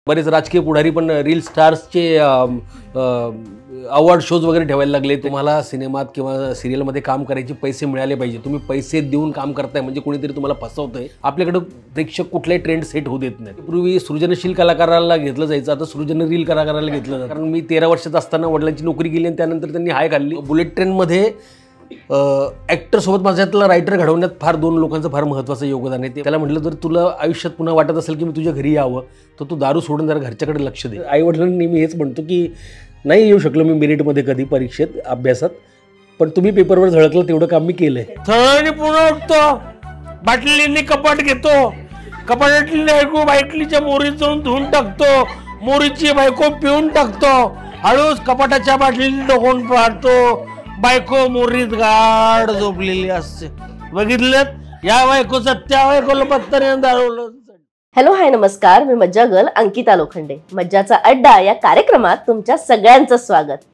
बरेच राजकीय पुढारी पण रील स्टार्सचे अवॉर्ड शोज वगैरे ठेवायला लागले। तुम्हाला सिनेमात किंवा सिरियलमध्ये काम करायचे पैसे मिळाले पाहिजे, तुम्ही पैसे देऊन काम करताय म्हणजे कोणीतरी तुम्हाला फसवतंय। आपल्याकडे प्रेक्षक कुठलाही ट्रेंड सेट होऊ देत नाही। पूर्वी सृजनशील कलाकाराला घेतलं जायचं, आता सृजनशील कलाकाराला घेतलं जातं। कारण मी 13 वर्षात असताना वडिलांची नोकरी केली आणि त्यानंतर त्यांनी हाय घालली। बुलेट ट्रेनमध्ये ॲक्टर सोबत माझ्यातला रायटर घडवण्यात फार 2 लोकांचं फार महत्त्वाचं योगदान आहे। त्याला म्हटलं जर तुला आयुष्यात पुन्हा वाटत असेल की मी तुझ्या घरी यावं तर तू दारू सोडून जरा घरच्याकडे लक्ष दे। आईवडिलांनी मी हेच म्हणतो की नाही येऊ शकलो मी मेरिटमध्ये कधी परीक्षेत अभ्यासात, पण तुम्ही पेपरवर झळकलं तेवढं काम मी केलंय। थळाने पुन्हा उठतो, बाटलीने कपाट घेतो, कपाटातली बाटलीच्या मोरीत जाऊन धुवून टाकतो, मोरीची बायको पिऊन टाकतो, हळूच कपाटाच्या बाटलीने डोकून पाडतो, बायको मोरीत गाढ झोपलेली असते। बघितलं या बायकोचं त्या बायकोला पत्त्याने दारवलं। हॅलो हाय नमस्कार, मी मज्जा गर्ल अंकिता लोखंडे। मज्जाचा अड्डा या कार्यक्रमात तुमच्या सगळ्यांचं स्वागत।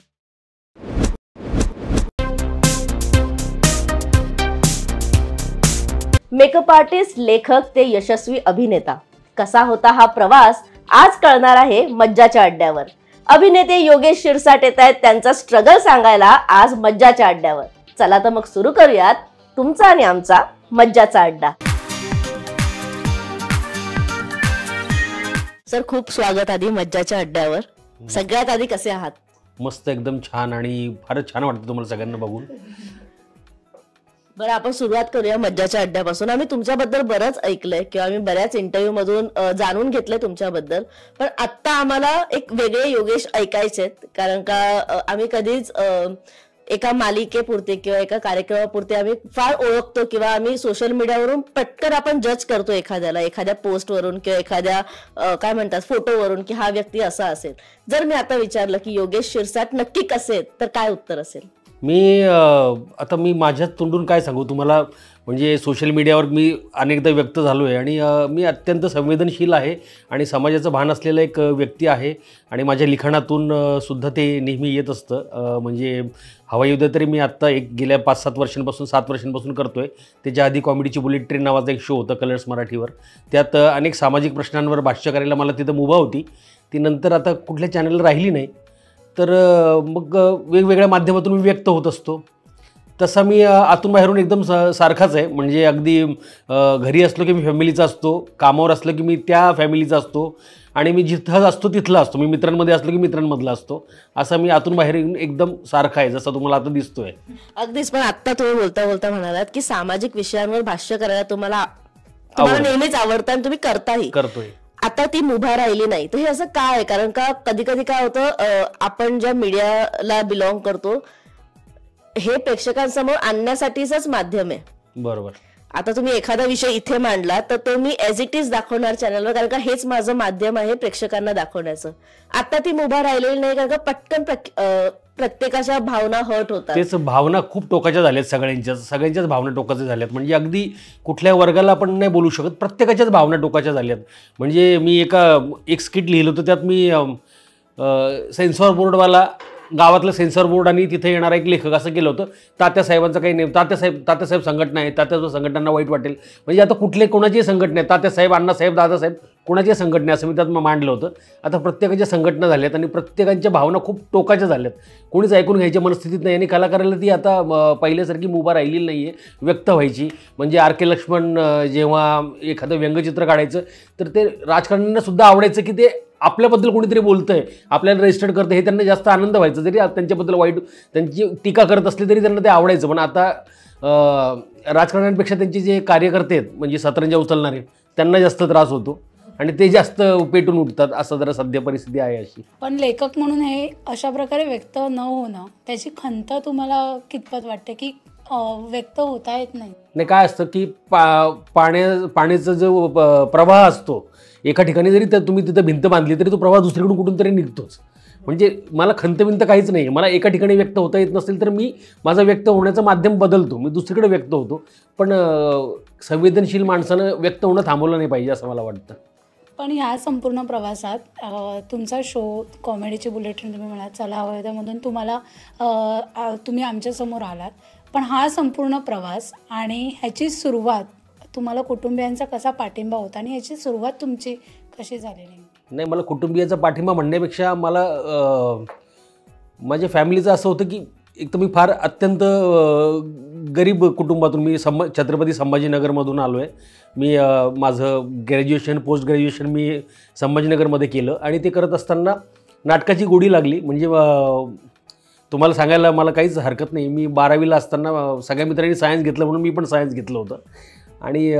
मेकअप आर्टिस्ट, लेखक ते यशस्वी अभिनेता, कसा होता हा प्रवास आज कळणार आहे मज्जाच्या अड्ड्यावर। अभिनेते योगेश शिरसाट येत आहेत त्यांचा स्ट्रगल सांगायला आज मज्जाच्या अड्ड्यावर। चला तर मग सुरू करूयात तुमचा आणि आमचा मज्जाचा अड्डा। सर खूप स्वागत आधी मज्जाच्या अड्ड्यावर। सगळ्यात आधी कसे आहात? मस्त, एकदम छान आणि फारच छान वाटतं तुम्हाला सगळ्यांना बघून। बरं आपण सुरुवात करूया मज्जाच्या अड्ड्यापासून। आम्ही तुमच्याबद्दल बरंच ऐकलंय किंवा आम्ही बऱ्याच इंटरव्ह्यू मधून जाणून घेतलंय तुमच्याबद्दल, पण आता आम्हाला एक वेगळे योगेश ऐकायचेत। कारण का आम्ही कधीच एका मालिकेपुरते किंवा एका कार्यक्रमापुरते आम्ही फार ओळखतो किंवा आम्ही सोशल मीडियावरून पटकन आपण जज करतो एखाद्याला, एखाद्या पोस्टवरून किंवा एखाद्या काय म्हणतात फोटोवरून की हा व्यक्ती असा असेल। जर मी आता विचारलं की योगेश शिरसाट नक्की कसे तर काय उत्तर असेल? मी माझ्याच तोंडून काय सांगू तुम्हाला, म्हणजे सोशल मीडियावर मी अनेकदा व्यक्त झालो आहे आणि मी अत्यंत संवेदनशील आहे आणि समाजाचं भान असलेलं एक व्यक्ती आहे आणि माझ्या लिखाणातून सुद्धा ते नेहमी येत असतं। म्हणजे हवाई युद्ध तरी मी आत्ता गेल्या 5-7 वर्षांपासून 7 वर्षांपासून करतो आहे। त्याच्या आधी कॉमेडीची बुलेट ट्रेन नावाचा एक शो होता कलर्स मराठीवर, त्यात अनेक सामाजिक प्रश्नांवर भाष्य करायला मला तिथं मुभा होती। ती नंतर आता कुठल्या चॅनलला राहिली नाही, तर मग वेगवेगळ्या माध्यमातून मी व्यक्त होत असतो। तसा मी आतून बाहेरून एकदम सारखाच आहे। म्हणजे अगदी घरी असलो की मी फॅमिलीचा असतो, कामावर असलं की मी त्या फॅमिलीचा असतो आणि मी जिथं असतो तिथला असतो, मी मित्रांमध्ये असलो की मित्रांमधला असतो। असा मी आतून बाहेर एकदम सारखा आहे, जसं तुम्हाला आता दिसतोय। अगदीच, पण आता तुम्ही बोलता बोलता म्हणालात की सामाजिक विषयांवर भाष्य करायला तुम्हाला नेहमीच आवडतं आणि तुम्ही करतोय। आता ती मुभा राहिली नाही, तर हे असं काय आहे? कारण का कधी कधी काय होतं, आपण ज्या मीडियाला बिलॉंग करतो हे प्रेक्षकांसमोर आणण्यासाठीच माध्यम आहे, बरोबर। आता तुम्ही एखादा विषय इथे मांडला तर तो मी ॲज इट इज दाखवणार चॅनलवर, कारण का हेच माझं माध्यम आहे प्रेक्षकांना दाखवण्याचं। आता ती मुभा राहिलेली नाही, कारण का पटकन प्रत्येकाच्या भावना हर्ट होतात। तेच, भावना खूप टोकाच्या झाल्यात, सगळ्यांच्याच भावना टोकाच्या झाल्यात। म्हणजे अगदी कुठल्या वर्गाला आपण नाही बोलू शकत, प्रत्येकाच्याच भावना टोकाच्या झाल्यात। म्हणजे मी एक स्किट लिहिलं होतं, त्यात मी सेन्सॉर बोर्डवाला, गावातलं सेन्सॉर बोर्ड आणि तिथे येणारा एक लेखक असं केलं होतं। तात्यासाहेबांचं काही नाही, तात्यासाहेब संघटना आहे, तात्यासाहेब संघटनांना वाईट वाटेल। म्हणजे आता कोणाची संघटना आहे, तात्यासाहेब, अण्णासाहेब, दादासाहेब, कोणाची संघटना असं मी त्यात मांडलं होतं। आता प्रत्येकाच्या संघटना झाल्यात आणि प्रत्येकाच्या भावना खूप टोकाच्या झाल्यात, कोणीच ऐकून घ्यायच्या मनस्थितीत नाही आणि कलाकाराला ती आता पहिल्यासारखी मुभा राहिलेली नाही आहे व्यक्त व्हायची। म्हणजे आर के लक्ष्मण जेव्हा एखादं व्यंगचित्र काढायचं तर ते राजकारण्यांना सुद्धा आवडायचं की ते आपल्याबद्दल कोणीतरी बोलतंय, आपल्याला रजिस्टर्ड करतं, हे त्यांना जास्त आनंद व्हायचा। जरी त्यांच्याबद्दल वाईट त्यांची टीका करत असली तरी त्यांना ते आवडायचं। पण आता राजकारण्यांपेक्षा त्यांचे जे कार्यकर्ते आहेत, म्हणजे सतरंजा उचलणारे, त्यांना जास्त त्रास होतो आणि ते जास्त पेटून उठतात, असं जरा सध्या परिस्थिती आहे अशी। पण लेखक म्हणून हे अशा प्रकारे व्यक्त न होणं, त्याची खंत तुम्हाला कितपत वाटते की व्यक्त होता येत नाही? नाही, काय असतं की पाण्याचा जो प्रवाह असतो, एका ठिकाणी जरी तुम्ही तिथं भिंत बांधली तरी तो प्रवाह दुसरीकडून कुठून तरी निघतोच। म्हणजे मला खंत काहीच नाही, मला एका ठिकाणी व्यक्त होता येत नसेल तर मी माझं व्यक्त होण्याचं माध्यम बदलतो, मी दुसरीकडे व्यक्त होतो। पण संवेदनशील माणसानं व्यक्त होणं थांबवलं नाही पाहिजे असं मला वाटतं। पण ह्या संपूर्ण प्रवासात तुमचा शो कॉमेडीची बुलेट ट्रेन तुम्ही म्हणाल, चला हवं त्यामधून तुम्ही आमच्यासमोर आलात, पण हा संपूर्ण प्रवास आणि ह्याची सुरुवात तुम्हाला कुटुंबियांचा कसा पाठिंबा होता आणि ह्याची सुरुवात तुमची कशी झाली नेमकी? नाही, मला कुटुंबियाचा पाठिंबा म्हणण्यापेक्षा मला माझ्या फॅमिलीचं असं होतं की एक तर मी फार अत्यंत गरीब कुटुंबातून, मी छत्रपती संभाजीनगरमधून आलो आहे. मी माझं ग्रॅज्युएशन पोस्ट ग्रॅज्युएशन मी संभाजीनगरमध्ये केलं आणि ते करत असताना नाटकाची गोडी लागली. म्हणजे तुम्हाला सांगायला मला काहीच हरकत नाही, मी 12वीला असताना सगळ्या मित्रांनी सायन्स घेतलं म्हणून मी पण सायन्स घेतलं होतं आणि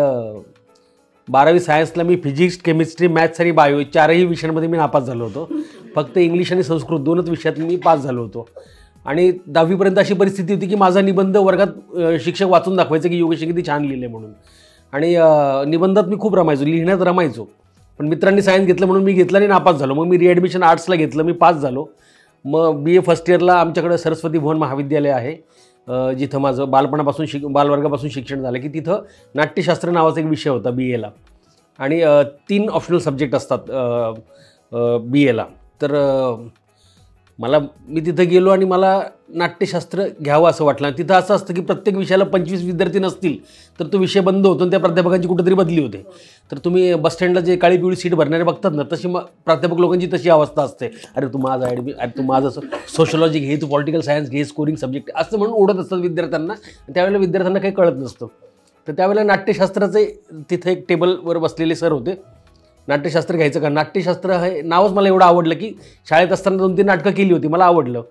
12वी सायन्सला मी फिजिक्स, केमिस्ट्री, मॅथ्स आणि बायो 4ही विषयांमध्ये मी नापास झालो होतो. फक्त इंग्लिश आणि संस्कृत 2च विषयात मी पास झालो होतो. आणि 10वीपर्यंत अशी परिस्थिती होती की माझा निबंध वर्गात शिक्षक वाचून दाखवायचं की योगेश किती छान लिहिले म्हणून. आणि निबंधात मी खूप रमायचो, लिहिण्यात रमायचो. पण मित्रांनी सायन्स घेतलं म्हणून मी घेतलं आणि नापास झालो. मग मी रिॲडमिशन आर्ट्सला घेतलं, मी पास झालो. मग BA फर्स्ट इयरला आमच्याकडे सरस्वती भुवन महाविद्यालय आहे, जिथं माझं बालवर्गापासून शिक्षण झालं, की तिथं नाट्यशास्त्र नावाचा एक विषय होता BAला. आणि 3 ऑप्शनल सब्जेक्ट असतात BAला. तर मी तिथं गेलो आणि मला नाट्यशास्त्र घ्यावं असं वाटलं. तिथं असं असतं की प्रत्येक विषयाला 25 विद्यार्थी नसतील तर तो विषय बंद होतो आणि त्या प्राध्यापकांची कुठेतरी बदली होते. तर तुम्ही बसस्टँडला जे काळी पिवळी सीट भरणारे बघतात ना, तशी प्राध्यापक लोकांची तशी अवस्था असते. अरे तू माझं सोशलॉजी घे, तू पॉलिटिकल सायन्स घे, स्कोरिंग सब्जेक्ट असं म्हणून ओढत असतात विद्यार्थ्यांना. त्यावेळेला विद्यार्थ्यांना काही कळत नसतं. तर त्यावेळेला नाट्यशास्त्राचे तिथं एक टेबलवर बसलेले सर होते. नाट्यशास्त्र घ्यायचं का? नाट्यशास्त्र हे नावच मला एवढं आवडलं की शाळेत असताना 2-3 नाटकं केली होती, मला आवडलं.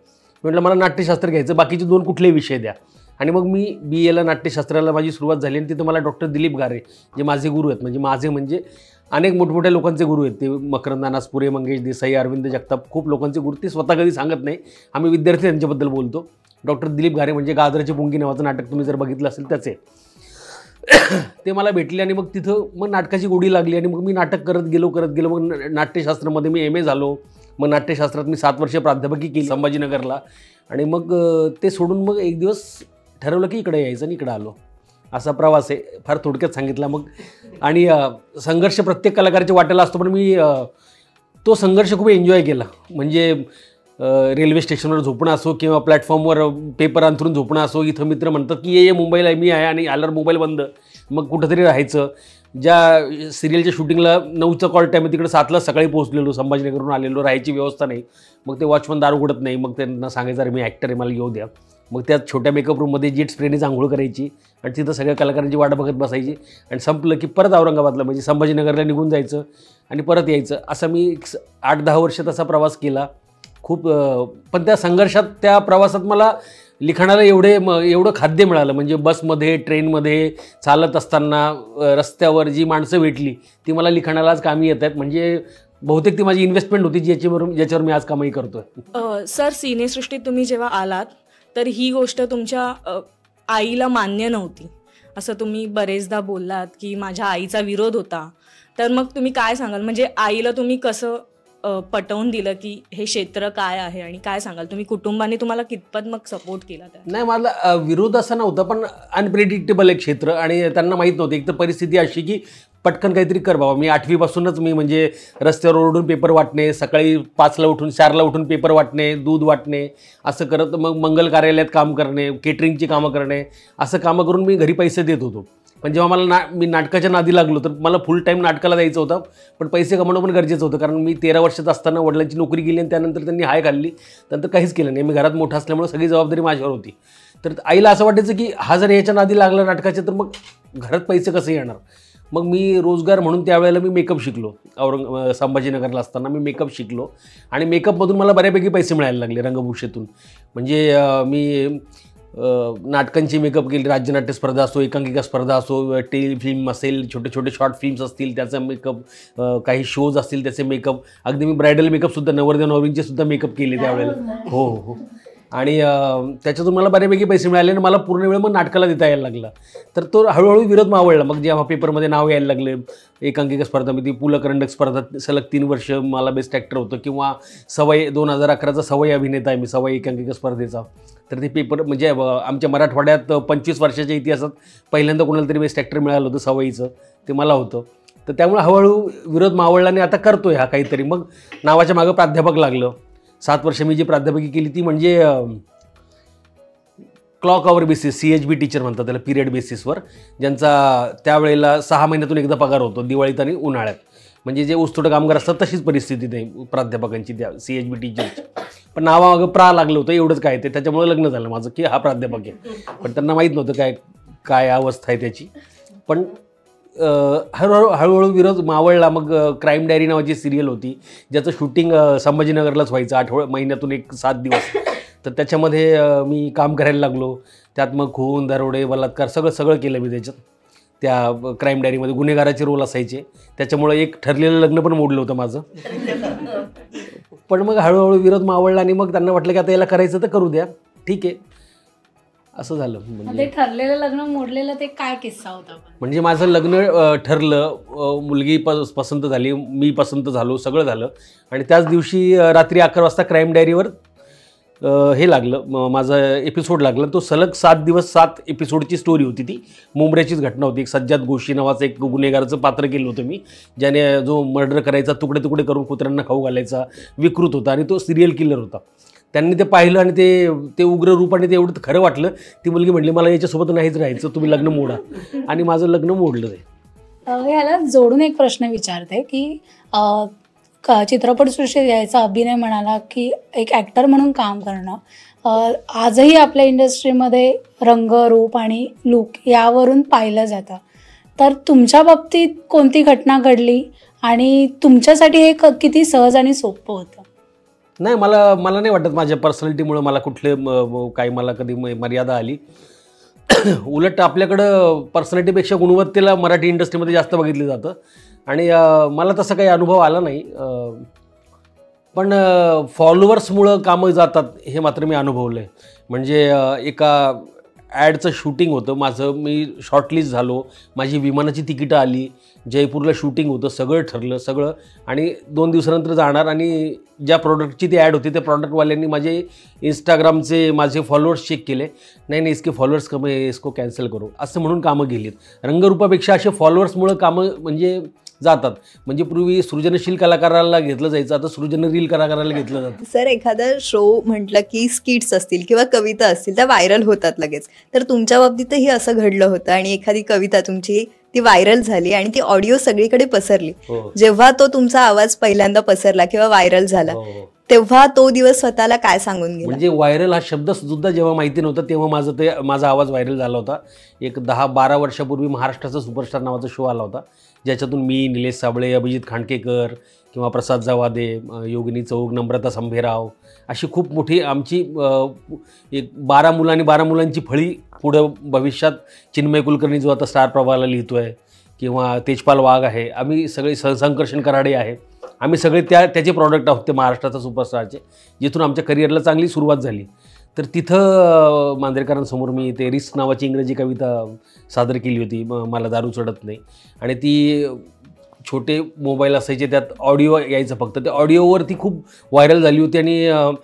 म्हटलं मला नाट्यशास्त्र घ्यायचं, बाकीचे 2 कुठलेही विषय द्या. आणि मग मी BAला नाट्यशास्त्राला माझी सुरुवात झाली. आणि तिथं मला डॉक्टर दिलीप गारे जे माझे गुरु आहेत, म्हणजे अनेक मोठमोठ्या लोकांचे गुरु आहेत ते, मकरंद अनासपुरे, मंगेश देसाई, अरविंद जगताप, खूप लोकांचे गुरु. ते स्वतः कधी सांगत नाही, आम्ही विद्यार्थी त्यांच्याबद्दल बोलतो. डॉक्टर दिलीप गारे म्हणजे गाजराची पुंगी नावाचं नाटक तुम्ही जर बघितलं असेल त्याचे ते मला भेटले. आणि मग तिथं नाटकाची गोडी लागली आणि मग मी नाटक करत गेलो. मग नाट्यशास्त्रामध्ये मी MA झालो. मग नाट्यशास्त्रात मी 7 वर्ष प्राध्यापकी केली संभाजीनगरला. आणि मग ते सोडून मग एक दिवस ठरवलं की इकडे यायचं आणि इकडे आलो. असा प्रवास आहे, फार थोडक्यात सांगितला. मग आणि संघर्ष प्रत्येक कलाकाराच्या वाट्याला असतो, पण मी तो संघर्ष खूप एन्जॉय केला. म्हणजे रेल्वे स्टेशनवर झोपणं असो किंवा प्लॅटफॉर्मवर पेपर अंथरून झोपणं असो. इथं मित्र म्हणतात की ये मुंबईला मी आहे, आणि आल्यावर मोबाईल बंद, मग कुठंतरी राहायचं. ज्या सिरियलच्या शूटिंगला 9चा कॉल टाईम आहे, तिकडे 7ला सकाळी पोहोचलेलो, संभाजीनगरवरून आलेलो, राहायची व्यवस्था नाही. मग ते वॉचमन दार उघडत नाही, मग त्यांना सांगायचं अरे मी ॲक्टर आहे, मला येऊ द्या. मग त्या छोट्या मेकअप रूममध्ये जेट स्प्रेनेच आंघोळ करायची आणि तिथं सगळ्या कलाकारांची वाट बघत बसायची. आणि संपलं की परत औरंगाबादला म्हणजे संभाजीनगरला निघून जायचं आणि परत यायचं. असा मी 8-10 वर्ष तसा प्रवास केला खूप. पण त्या संघर्षात, त्या प्रवासात मला लिखाणाला एवढं खाद्य मिळालं. म्हणजे बसमध्ये, ट्रेनमध्ये, चालत असताना, रस्त्यावर जी माणसं भेटली ती मला लिखाणाला आज कामी येत आहेत. म्हणजे बहुतेक ती माझी इन्व्हेस्टमेंट होती ज्याच्यावर मी आज कमाई करतोय. सर, सिनेसृष्टीत तुम्ही जेव्हा आलात तर ही गोष्ट तुमच्या आईला मान्य नव्हती, असं तुम्ही बरेचदा बोललात की माझ्या आईचा विरोध होता. तर मग तुम्ही काय सांगाल? म्हणजे आईला तुम्ही कसं पटवून दिलं की हे क्षेत्र काय आहे, आणि काय सांगाल तुम्ही कुटुंबाने तुम्हाला कितपत मग सपोर्ट केला? नाही, मला विरोध असा नव्हता, पण अनप्रेडिक्टेबल एक क्षेत्र आणि त्यांना माहीत नव्हतं. एक तर परिस्थिती अशी की पटकन काहीतरी कर बाबा. मी 8वीपासूनच मी म्हणजे रस्त्यावर ओरडून पेपर वाटणे, सकाळी 5ला उठून 4ला उठून पेपर वाटणे, दूध वाटणे, असं करत मग मंगल कार्यालयात काम करणे, केटरिंगची कामं करणे, असं कामं करून मी घरी पैसे देत होतो. पण जेव्हा मला मी नाटकाच्या नादी लागलो तर मला फुल टाईम नाटकाला द्यायचं होतं, पण पैसे कमवणं पण गरजेचं होतं. कारण मी 13 वर्षात असताना वडिलांची नोकरी गेली आणि त्यानंतर त्यांनी हाय खाल्ली, त्यानंतर काहीच केलं नाही. मी घरात मोठा असल्यामुळे सगळी जबाबदारी माझ्यावर होती. तर आईला असं वाटायचं की हा जर याच्या नादी लागला नाटकाच्या तर मग घरात पैसे कसे येणार. मग मी रोजगार म्हणून त्यावेळेला मी मेकअप शिकलो. संभाजीनगरला असताना मी मेकअप शिकलो आणि मेकअपमधून मला बऱ्यापैकी पैसे मिळायला लागले रंगभूषेतून. म्हणजे मी नाटकांची मेकअप केली, राज्यनाट्य स्पर्धा असो, एकांकिका स्पर्धा असो, टेलिफिल्म असेल, छोटे छोटे शॉर्ट फिल्म्स असतील त्याचा मेकअप, काही शोज असतील त्याचे मेकअप, अगदी मी ब्रायडल मेकअपसुद्धा नवरदेव नवरींचे सुद्धा मेकअप केले त्यावेळेला. हो. आणि त्याच्यातून मला बऱ्यापैकी पैसे मिळाले आणि मला पूर्ण वेळ मग नाटकाला देता यायला लागला. तर तो हळूहळू विरोध मावळला. मग जेव्हा पेपरमध्ये नाव यायला लागले, एकांकिका स्पर्धामध्ये पु ल करंडक स्पर्धा सलग 3 वर्ष मला बेस्ट ॲक्टर होतं, किंवा सवय 2011चा सवय अभिनेता आहे मी, सवय एकांकिका स्पर्धेचा. तर ते पेपर म्हणजे आमच्या मराठवाड्यात 25 वर्षाच्या इतिहासात पहिल्यांदा कोणाला तरी बेस्ट ॲक्टर मिळालं होतं सवयीचं, ते मला होतं. तर त्यामुळे हळूहळू विरोध मावळला आणि आता करतोय हा काहीतरी. मग नावाच्या मागं प्राध्यापक लागलं. 7 वर्ष मी जी प्राध्यापकी केली ती म्हणजे क्लॉक आवर बेसिस, CHB टीचर म्हणतात त्याला, पिरियड बेसिसवर, ज्यांचा त्यावेळेला 6 महिन्यातून एकदा पगार होतो, दिवाळीत आणि उन्हाळ्यात. म्हणजे जे ऊसतोड कामगार असतात तशीच परिस्थिती नाही प्राध्यापकांची त्या CHB टीचरची. पण नावामागं प्रा लागलं होतं एवढंच काय ते, त्याच्यामुळे लग्न झालं माझं की हा प्राध्यापक आहे. पण त्यांना माहीत नव्हतं काय अवस्था आहे त्याची. पण हळूहळू विरोध मावळला. मग क्राईम डायरी नावाची सिरियल होती ज्याचं शूटिंग संभाजीनगरलाच व्हायचं महिन्यातून 7 दिवस. तर त्याच्यामध्ये मी काम करायला लागलो. त्यात मग खून, दरोडे, बलात्कार सगळं केलं मी त्याच्यात. त्या क्राईम डायरीमध्ये गुन्हेगाराचे रोल असायचे. त्याच्यामुळं एक ठरलेलं लग्न पण मोडलं होतं माझं. पण मग हळूहळू विरोध मावळला आणि मग त्यांना वाटलं की आता याला करायचं तर करू द्या, ठीक आहे, असं झालं. म्हणजे ठरलेलं लग्न मोडलेलं ते काय किस्सा होता? म्हणजे माझं लग्न ठरलं, मुलगी पसंत झाली, मी पसंत झालो, सगळं झालं. आणि त्याच दिवशी रात्री 11 वाजता क्राईम डायरीवर हे लागलं, माझा एपिसोड लागला. तो सलग 7 दिवस 7 एपिसोडची स्टोरी होती. ती मुंबऱ्याचीच घटना होती. एक सज्जाद गोशी नावाचं एक गुन्हेगाराचं पात्र केलं होतं मी, ज्याने जो मर्डर करायचा, तुकडे तुकडे करून कुत्र्यांना खाऊ घालायचा, विकृत होता आणि तो सिरियल किलर होता. त्यांनी ते पाहिलं आणि ते उग्र रूप आणि ते एवढं खरं वाटलं. ती मुलगी म्हटली मला याच्यासोबत नाहीच राहायचं, तुम्ही लग्न मोडा. आणि माझं लग्न मोडलं ते. ह्याला जोडून एक प्रश्न विचारते की चित्रपटसृष्टीत यायचा अभिनय म्हणाला की एक ॲक्टर म्हणून काम करणं आजही आपल्या इंडस्ट्रीमध्ये रंग, रूप आणि लूक यावरून पाहिलं जातं. तर तुमच्या बाबतीत कोणती घटना घडली आणि तुमच्यासाठी हे किती सहज आणि सोपं होतं? नाही, मला नाही वाटत माझ्या पर्सनॅलिटीमुळं मला कुठले काही मला कधी मर्यादा आली. उलट आपल्याकडं पर्सनॅलिटीपेक्षा गुणवत्तेला मराठी इंडस्ट्रीमध्ये जास्त बघितलं जातं. आणि मला तसा काही अनुभव आला नाही. पण फॉलोअर्समुळं कामं जातात हे मात्र मी अनुभवलं आहे. म्हणजे एका ॲडचं शूटिंग होतं माझं, मी शॉर्टलिस्ट झालो, माझी विमानाची तिकीटं आली, जयपूरला शूटिंग होतं, सगळं ठरलं सगळं. आणि 2 दिवसानंतर जाणार. आणि ज्या प्रॉडक्टची ती ॲड होती त्या प्रॉडक्टवाल्यांनी माझे इंस्टाग्रामचे माझे फॉलोअर्स चेक केले. नाही इसके फॉलोअर्स कमी आहे, इसको कॅन्सल करू, असं म्हणून कामं गेलीत. रंगरूपापेक्षा असे फॉलोअर्समुळं कामं म्हणजे जातात. म्हणजे पूर्वी सृजनशील कलाकाराला घेतलं जायचं, आता सृजनशील कलाकाराला घेतलं जातं. सर, एखादा शो म्हटलं की स्किट्स असतील किंवा कविता असतील त्या व्हायरल होतात लगेच. तर तुमच्या बाबतीतही असं घडलं होतं आणि एखादी कविता तुमची ती व्हायरल झाली आणि ती ऑडिओ सगळीकडे पसरली. जेव्हा तो तुमचा आवाज पहिल्यांदा पसरला किंवा व्हायरल झाला तेव्हा तो दिवस स्वतःला काय सांगून गेला? म्हणजे व्हायरल हा शब्द सुद्धा जेव्हा माहिती नव्हता तेव्हा माझा आवाज व्हायरल झाला होता. एक 10-12 वर्षापूर्वी महाराष्ट्राचा सुपरस्टार नावाचा शो आला होता, ज्याच्यातून मी, निलेश साबळे, अभिजित खांडकेकर किंवा प्रसाद जवादे, योगिनी चौग, नम्रता संभेराव अशी खूप मोठी आमची एक 12 मुलं आणि 12 मुलांची फळी पुढं भविष्यात चिन्मय कुलकर्णी जो आता स्टार प्रवाहाला लिहितो आहे किंवा तेजपाल वाघ आहे, आम्ही सगळे संकर्षण कराडे आहे, आम्ही सगळे त्याचे प्रॉडक्ट आहोत ते महाराष्ट्राचा सुपरस्टारचे, जिथून आमच्या करिअरला चांगली सुरुवात झाली. तर तिथं मांजरेकरांसमोर मी ते रिस्क नावाची इंग्रजी कविता सादर केली होती, मला दारू चढत नाही. आणि ती छोटे मोबाईल असायचे, त्यात ऑडिओ यायचं फक्त, त्या ऑडिओवरती खूप व्हायरल झाली होती. आणि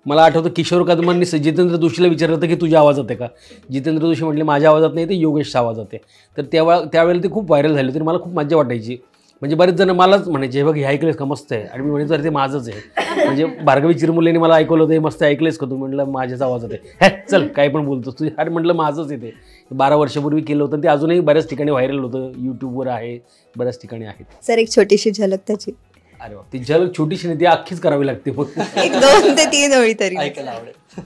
मला आठवतं किशोर कदमांनी जितेंद्र जोशीला विचारलं होतं की तुझ्या आवाजात आहे का? जितेंद्र जोशी म्हटले माझ्या आवाजात नाही, ते योगेशच्या आवाजात आहे. तर त्यावेळेला ते खूप व्हायरल झाले होते. मला खूप मजा वाटायची. म्हणजे बरेच जण मलाच म्हणायचे हे बघ हे ऐकलेस का, मस्त आहे. आणि मी म्हणायचं अरे ते माझंच आहे. म्हणजे भार्गवी चिरमुलेंनी मला ऐकवलं होतं हे मस्त ऐकलेस का तू? म्हटलं माझ्याच आवाजात आहे. हे चल काय पण बोलतोस तू. अरे म्हटलं माझंच आहे ते. 12 वर्षापूर्वी केलं होतं. ते अजूनही बऱ्याच ठिकाणी व्हायरल होतं, यूट्यूबवर आहे, बऱ्याच ठिकाणी आहेत. सर, एक छोटीशी झलक त्याची. अरे वा, ती झलक छोटीशी नाही, ती अख्खीच करावी लागते. एक 2 ते 3 ओळी तरी ऐकायला आवडेल.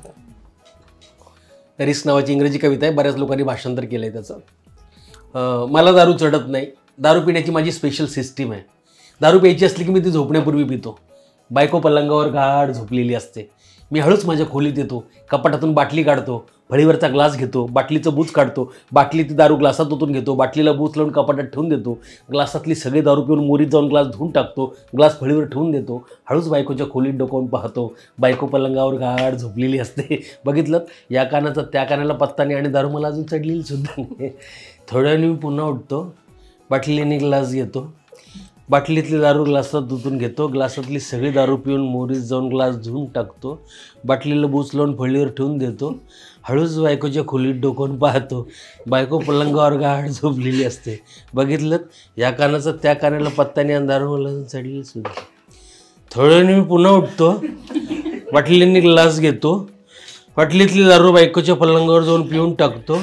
रिस्क नावाची इंग्रजी कविता आहे, बऱ्याच लोकांनी भाषांतर केलं आहे त्याचं. मला दारू चढत नाही, दारू पिण्याची माझी स्पेशल सिस्टीम आहे. दारू प्यायची असली की मी ती झोपण्यापूर्वी पितो. बायको पलंगावर गाढ झोपलेली असते, मी हळूच माझ्या खोलीत येतो, कपाटातून बाटली काढतो, फळीवरचा ग्लास घेतो, बाटलीचं बूच काढतो, बाटली ती दारू ग्लासात ओतून घेतो, बाटलीला बूच लावून कपाटात ठेवून देतो, ग्लासातली सगळे दारू पिऊन मोरीत जाऊन ग्लास धुवून टाकतो, ग्लास फळीवर ठेवून देतो, हळूच बायकोच्या खोलीत डोकावून पाहतो, बायको पलंगावर गाढ झोपलेली असते. बघितलं, या कानाचा त्या कानाला पत्ता नाही आणि दारू मला अजून चढलेली सुद्धा नाही. थोड्या वेळाने मी पुन्हा उठतो, बाटलीने ग्लास घेतो, बाटलीतली दारू ग्लासात धुतून घेतो, ग्लासातली सगळी दारू पिऊन मोरीत जाऊन ग्लास धुवून टाकतो, बाटलीला बूच लावून फळीवर ठेवून देतो, हळूच बायकोच्या खोलीत डोकावून पाहतो, बायको पलंगावर गाढ झोपलेली असते. बघितलं, या कानाचा त्या कानाला पत्ताने आणि दारू मला चढलेली सुद्धा. थोड्याने मी पुन्हा उठतो, बाटलीने ग्लास घेतो, बाटलीतली दारू बायकोच्या पलंगावर जाऊन पिऊन टाकतो,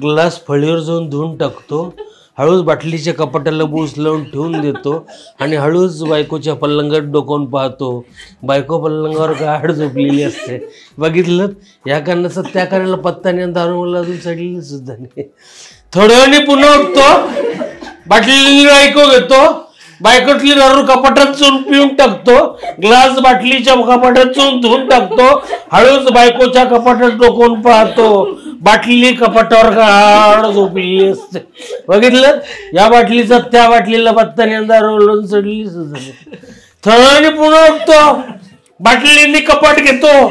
ग्लास फळीवर जाऊन धुवून टाकतो, हळूच बाटलीच्या कपाटाला बूस लावून ठेवून देतो आणि हळूच बायकोच्या पलंगात डोकावून पाहतो. बायको पलंगावर गाढ झोपलेली असते. बघितलं, या कारणाचा त्या कारणाला पत्ता नाही, दारू अजून चढलेली सुद्धा नाही. थोड्या वेळाने पुन्हा उठतो, बाटली बायको घेतो, बायकोतली दारू कपाटात चोरून पिऊन टाकतो, ग्लास बाटलीच्या कपाटात चोरून धुवून टाकतो, हळूच बायकोच्या कपाटात डोकावून पाहतो, बाटली कपाटावर गाढ झोपलेली असते. बघितलं, या बाटलीचा त्या बाटलीला पत्ता नाही, दारू चढली सुद्धा नाही. थोड्या वेळाने पुन्हा उठतो, बाटलीने कपाट घेतो,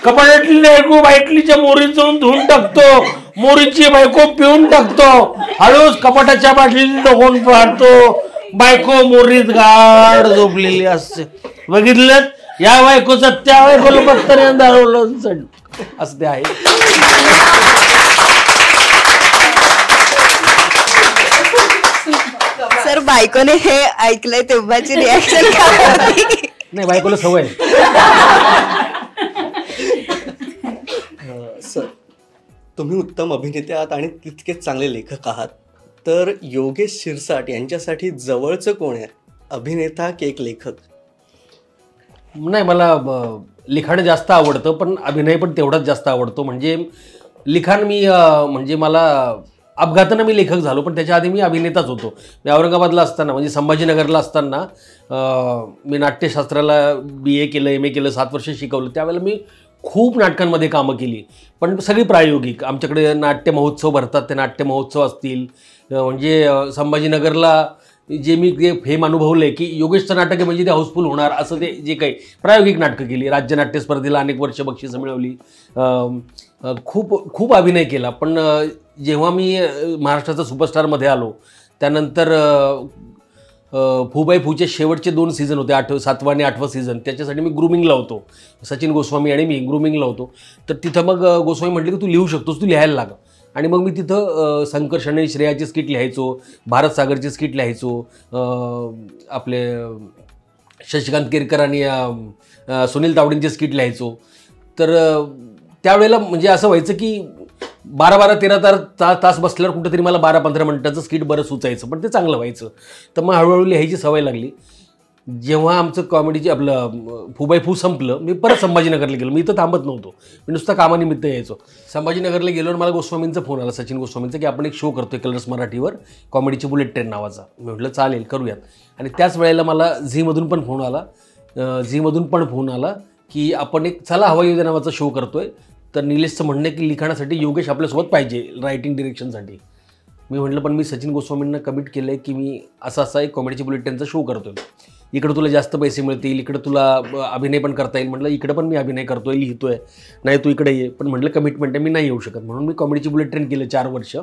कपाटातली बाटलीच्या मोरीत जाऊन धुवून टाकतो, मोरीची बायको पिऊन टाकतो, हळूच कपाटाच्या बाटलीने डोकावून पाहतो, बायको मोरीत गाढ झोपलेली असते. बघितलं, या बायकोचा त्या बायकोला पत्ता दारू चढ असं ते आहे. सर, बायकोने हे ऐकलंय तेव्हाची रिॲक्शन काय? नाही, बायकोला सवय. सर, तुम्ही उत्तम अभिनेते आहात आणि तितकेच चांगले लेखक आहात, तर योगेश शिरसाट यांच्यासाठी जवळचं कोण आहे, अभिनेता की एक लेखक? नाही, मला लिखाण जास्त आवडतं, पण अभिनय पण तेवढाच जास्त आवडतो. म्हणजे लिखाण मी म्हणजे मला अपघातानं मी लेखक झालो, पण त्याच्या आधी मी अभिनेताच होतो. मी औरंगाबादला असताना, म्हणजे संभाजीनगरला असताना मी नाट्यशास्त्राला BA केलं, MA केलं, 7 वर्ष शिकवलं. त्यावेळेला मी खूप नाटकांमध्ये कामं केली, पण सगळी प्रायोगिक. आमच्याकडे नाट्य महोत्सव भरतात, ते नाट्य महोत्सव असतील, म्हणजे संभाजीनगरला जे मी जे फेम अनुभवलं आहे की योगेशचं नाटक आहे म्हणजे ते हाऊसफुल होणार, असं ते जे काही प्रायोगिक नाटकं केली, राज्य नाट्य स्पर्धेला अनेक वर्ष बक्षिसं मिळवली, खूप खूप अभिनय केला. पण जेव्हा मी महाराष्ट्राचा सुपरस्टारमध्ये आलो, त्यानंतर फुबाई फूचे शेवटचे 2 सीझन होते, 7वा आणि 8वा सीझन, त्याच्यासाठी मी ग्रूमिंगला होतो. सचिन गोस्वामी आणि मी ग्रूमिंगला होतो. तर तिथं मग गोस्वामी म्हटले की तू लिहू शकतोस, तू लिहायला लाग. आणि मग मी तिथं संकर्षण आणि श्रेयाची स्किट लिहायचो, भारत सागरची स्किट लिहायचो, आपले शशिकांत केरकर आणि सुनील तावडेंची स्किट लिहायचो. तर त्यावेळेला म्हणजे असं व्हायचं की 12-13 तास बसल्यावर कुठेतरी मला 12-15 मिनिटाचं स्किट बरं सुचायचं, पण ते चांगलं व्हायचं. तर मग हळूहळू लिहायची सवय लागली. जेव्हा आमचं कॉमेडीची आपलं फुबाई फू संपलं, मी परत संभाजीनगरला गेलो. मी इथं थांबत नव्हतो, मी नुसतं कामानिमित्त यायचो. संभाजीनगरला गेल्यावर मला गोस्वामींचा फोन आला, सचिन गोस्वामींचा, की आपण एक शो करतोय कलर्स मराठीवर, कॉमेडीची बुलेट ट्रेन नावाचा. मी म्हटलं चालेल, करूयात. आणि त्याच वेळेला मला झीमधून पण फोन आला की आपण एक चला हवा येऊ दे नावाचा शो करतोय. तर निलेशचं म्हणणं आहे की लिखाणासाठी योगेश आपल्यासोबत पाहिजे, रायटिंग डिरेक्शनसाठी. मी म्हटलं पण मी सचिन गोस्वामींना कमिट केलं आहे की मी असा एक कॉमेडीची बुलेट ट्रेनचा शो करतोय, इकडं तुला जास्त पैसे मिळतील, इकडं तुला अभिनय पण करता येईल. म्हटलं इकडं पण मी अभिनय करतोय, लिहितोय, नाही तू इकडे ये. पण म्हटलं कमिटमेंट आहे, मी नाही येऊ शकत. म्हणून मी कॉमेडीची बुलेट ट्रेन केलं 4 वर्ष.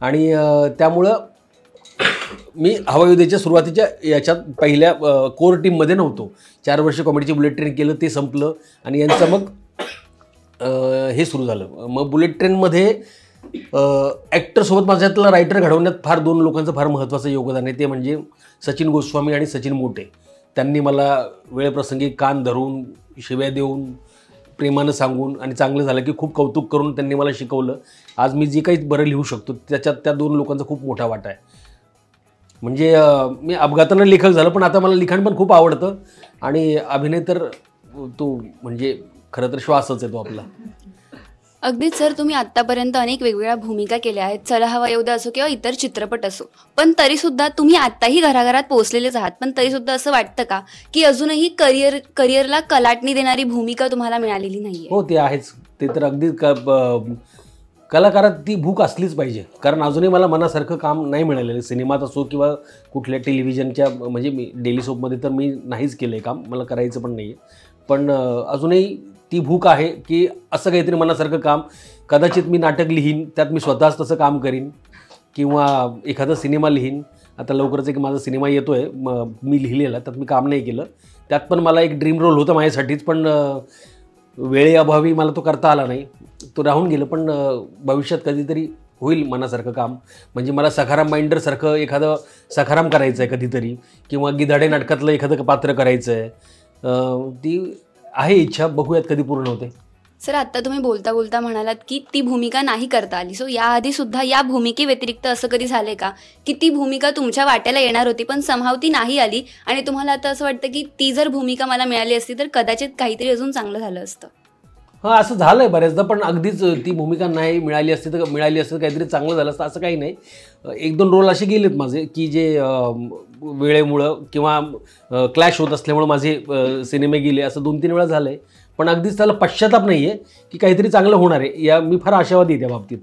आणि त्यामुळं मी हवा येऊ देच्या सुरुवातीच्या याच्यात पहिल्या कोर टीममध्ये नव्हतो. 4 वर्ष कॉमेडीची बुलेट ट्रेन केलं, ते संपलं आणि यांचं मग हे सुरू झालं. मग बुलेट ट्रेनमध्ये ॲक्टरसोबत माझ्यातला रायटर घडवण्यात फार 2 लोकांचं फार महत्त्वाचं योगदान आहे. ते म्हणजे सचिन गोस्वामी आणि सचिन मोटे. त्यांनी मला वेळप्रसंगी कान धरून, शिव्या देऊन, प्रेमानं सांगून आणि चांगलं झालं की खूप कौतुक करून त्यांनी मला शिकवलं. आज मी जे काही बरं लिहू शकतो त्याच्यात त्या 2 लोकांचा खूप मोठा वाटा आहे. म्हणजे मी अपघातानं लेखक झालो, पण आता मला लिखाण पण खूप आवडतं. आणि अभिनय तर तो म्हणजे खरं तर श्वासच आहे तो आपला. अगदीच सर, तुम्ही आत्तापर्यंत अनेक वेगवेगळ्या भूमिका केल्या आहेत, चला हवा येऊ द्या असो किंवा इतर चित्रपट असो, पण तरीसुद्धा तुम्ही आत्ताही घराघरात पोहोचलेलेच आहात. पण तरीसुद्धा असं वाटतं का की अजूनही करिअरला कलाटणी देणारी भूमिका तुम्हाला मिळालेली नाही? हो, ते आहेच. ते तर अगदी कलाकारात ती भूक असलीच पाहिजे. कारण अजूनही मला मनासारखं काम नाही मिळालेलं, सिनेमात असो किंवा कुठल्या टेलिव्हिजनच्या, म्हणजे मी डेली सोपमध्ये तर मी नाहीच केलं आहे काम, मला करायचं पण नाही आहे. पण अजूनही ती भूक आहे की असं काहीतरी मनासारखं काम. कदाचित मी नाटक लिहीन, त्यात मी स्वतःच तसं काम करीन, किंवा एखादा सिनेमा लिहीन. आता लवकरच एक माझा सिनेमा येतो आहे, मी लिहिलेला, त्यात मी काम नाही केलं. त्यात पण मला एक ड्रीम रोल होता माझ्यासाठीच, पण वेळेअभावी मला तो करता आला नाही, तो राहून गेलं. पण भविष्यात कधीतरी होईल मनासारखं काम. म्हणजे मला सखाराम बाइंडरसारखं एखादं सखाराम करायचं आहे कधीतरी, किंवा गिधाडे नाटकातलं एखादं पात्र करायचं आहे. ती आहे इच्छा, बघूयात कधी पूर्ण होते. सर आता तुम्ही बोलता बोलता म्हणालात की ती भूमिका नाही करता आली. सो याआधी सुद्धा या भूमिकेव्यतिरिक्त असं कधी झालंय का की ती भूमिका तुमच्या वाट्याला येणार होती पण समहाव ती नाही आली आणि तुम्हाला आता असं वाटतं की ती जर भूमिका मला मिळाली असती तर कदाचित काहीतरी अजून चांगलं झालं असतं? हां, असं झालंय बऱ्याचदा, पण अगदीच ती भूमिका नाही मिळाली असती तर काहीतरी चांगलं झालं असतं असं काही नाही. 1-2 रोल असे गेलेत माझे की जे वेळेमुळं किंवा क्लॅश होत असल्यामुळं माझे सिनेमे गेले, असं 2-3 वेळा झालं आहे. पण अगदीच त्याला पश्चाताप नाही आहे की काहीतरी चांगलं होणार आहे, मी फार आशावादी आहे त्या बाबतीत.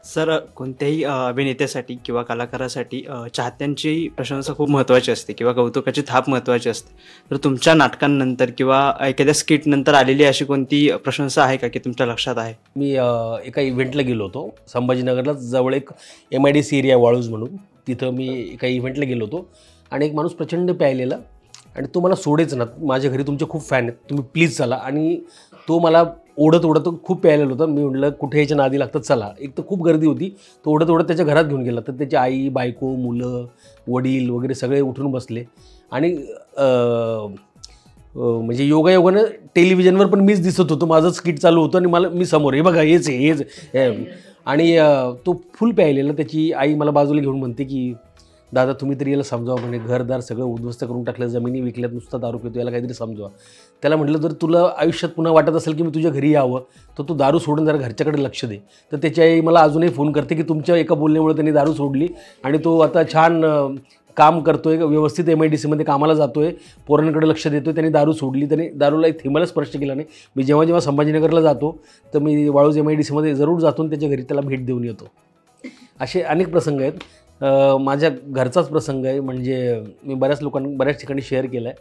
सर, कोणत्याही अभिनेत्यासाठी किंवा कलाकारासाठी चाहत्यांची प्रशंसा खूप महत्त्वाची असते किंवा कौतुकाची थाप महत्त्वाची असते. तर तुमच्या नाटकांनंतर किंवा एखाद्या स्किटनंतर आलेली अशी कोणती प्रशंसा आहे का की तुमच्या लक्षात आहे? मी एका इव्हेंटला गेलो होतो संभाजीनगरला, जवळ एक MIDC एरिया वाळूज म्हणून, तिथं मी एका इव्हेंटला गेलो होतो आणि एक माणूस प्रचंड प्यायलेला आणि तो मला सोडेच ना, माझ्या घरी तुमचे खूप फॅन आहेत, तुम्ही प्लीज चला. आणि तो मला ओढत खूप प्यायलेलं होतं. मी म्हटलं कुठे याच्या नादी लागतं, चला. एक तर खूप गर्दी होती, तो ओढत त्याच्या घरात घेऊन गेला. तर त्याची आई, बायको, मुलं, वडील वगैरे सगळे उठून बसले आणि म्हणजे योगायोगानं टेलिव्हिजनवर पण मीच दिसत होतो, माझं स्किट चालू होतं आणि मी समोर, हे बघा हेच आणि तो फुल प्यायलेला. त्याची आई मला बाजूला घेऊन म्हणते की दादा तुम्ही तरी याला समजावा, म्हणे घरदार सगळं उद्ध्वस्त करून टाकलं, जमिनी विकल्यात, नुसता दारू पितो, याला काहीतरी समजावा. त्याला म्हटलं जर तुला आयुष्यात पुन्हा वाटत असेल की मी तुझ्या घरी यावं तर तू दारू सोडून जरा घरच्याकडे लक्ष दे. तर त्याची आई मला अजूनही फोन करते की तुमच्या एका बोलण्यामुळे त्यांनी दारू सोडली आणि तो आता छान काम करतोय, व्यवस्थित MIDCमध्ये कामाला जातोय, पोरांकडे लक्ष देतोय, त्यांनी दारू सोडली, त्याने दारूला एक थेंबाला स्पर्श केला नाही. मी जेव्हा संभाजीनगरला जातो तर मी वाळूज MIDCमध्ये जरूर जातो आणि त्याच्या घरी त्याला भेट देऊन येतो. असे अनेक प्रसंग आहेत. माझ्या घरचाच प्रसंग आहे, म्हणजे मी बऱ्याच ठिकाणी शेअर केला आहे.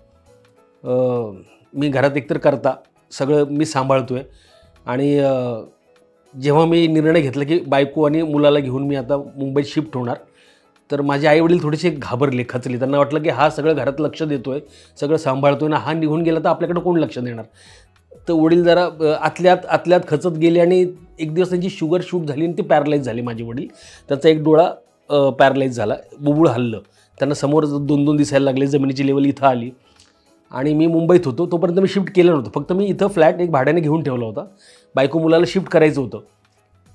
मी घरात एकतर करता सगळं मी सांभाळतो आहे आणि जेव्हा मी निर्णय घेतला की बायको आणि मुलाला घेऊन मी आता मुंबईत शिफ्ट होणार, तर माझे आईवडील थोडेसे घाबरले, खचले. त्यांना वाटलं की हा सगळं घरात लक्ष देतो आहे, सगळं सांभाळतो आहे ना, हा निघून गेला तर आपल्याकडे कोण लक्ष देणार. तर वडील जरा आतल्यात खचत गेले आणि एक दिवस त्यांची शुगर शूट झाली आणि ते पॅरालाइज झाले माझे वडील. त्याचा एक डोळा पॅरालाइज झाला, बुबुळ हललं, त्यांना समोर 2-2 दिसायला लागले, जमिनीची लेवल इथं आली आणि मी मुंबईत होतो. तोपर्यंत मी शिफ्ट केलं नव्हतं, फक्त मी इथं फ्लॅट एक भाड्याने घेऊन ठेवला होता. बायको मुलाला शिफ्ट करायचं होतं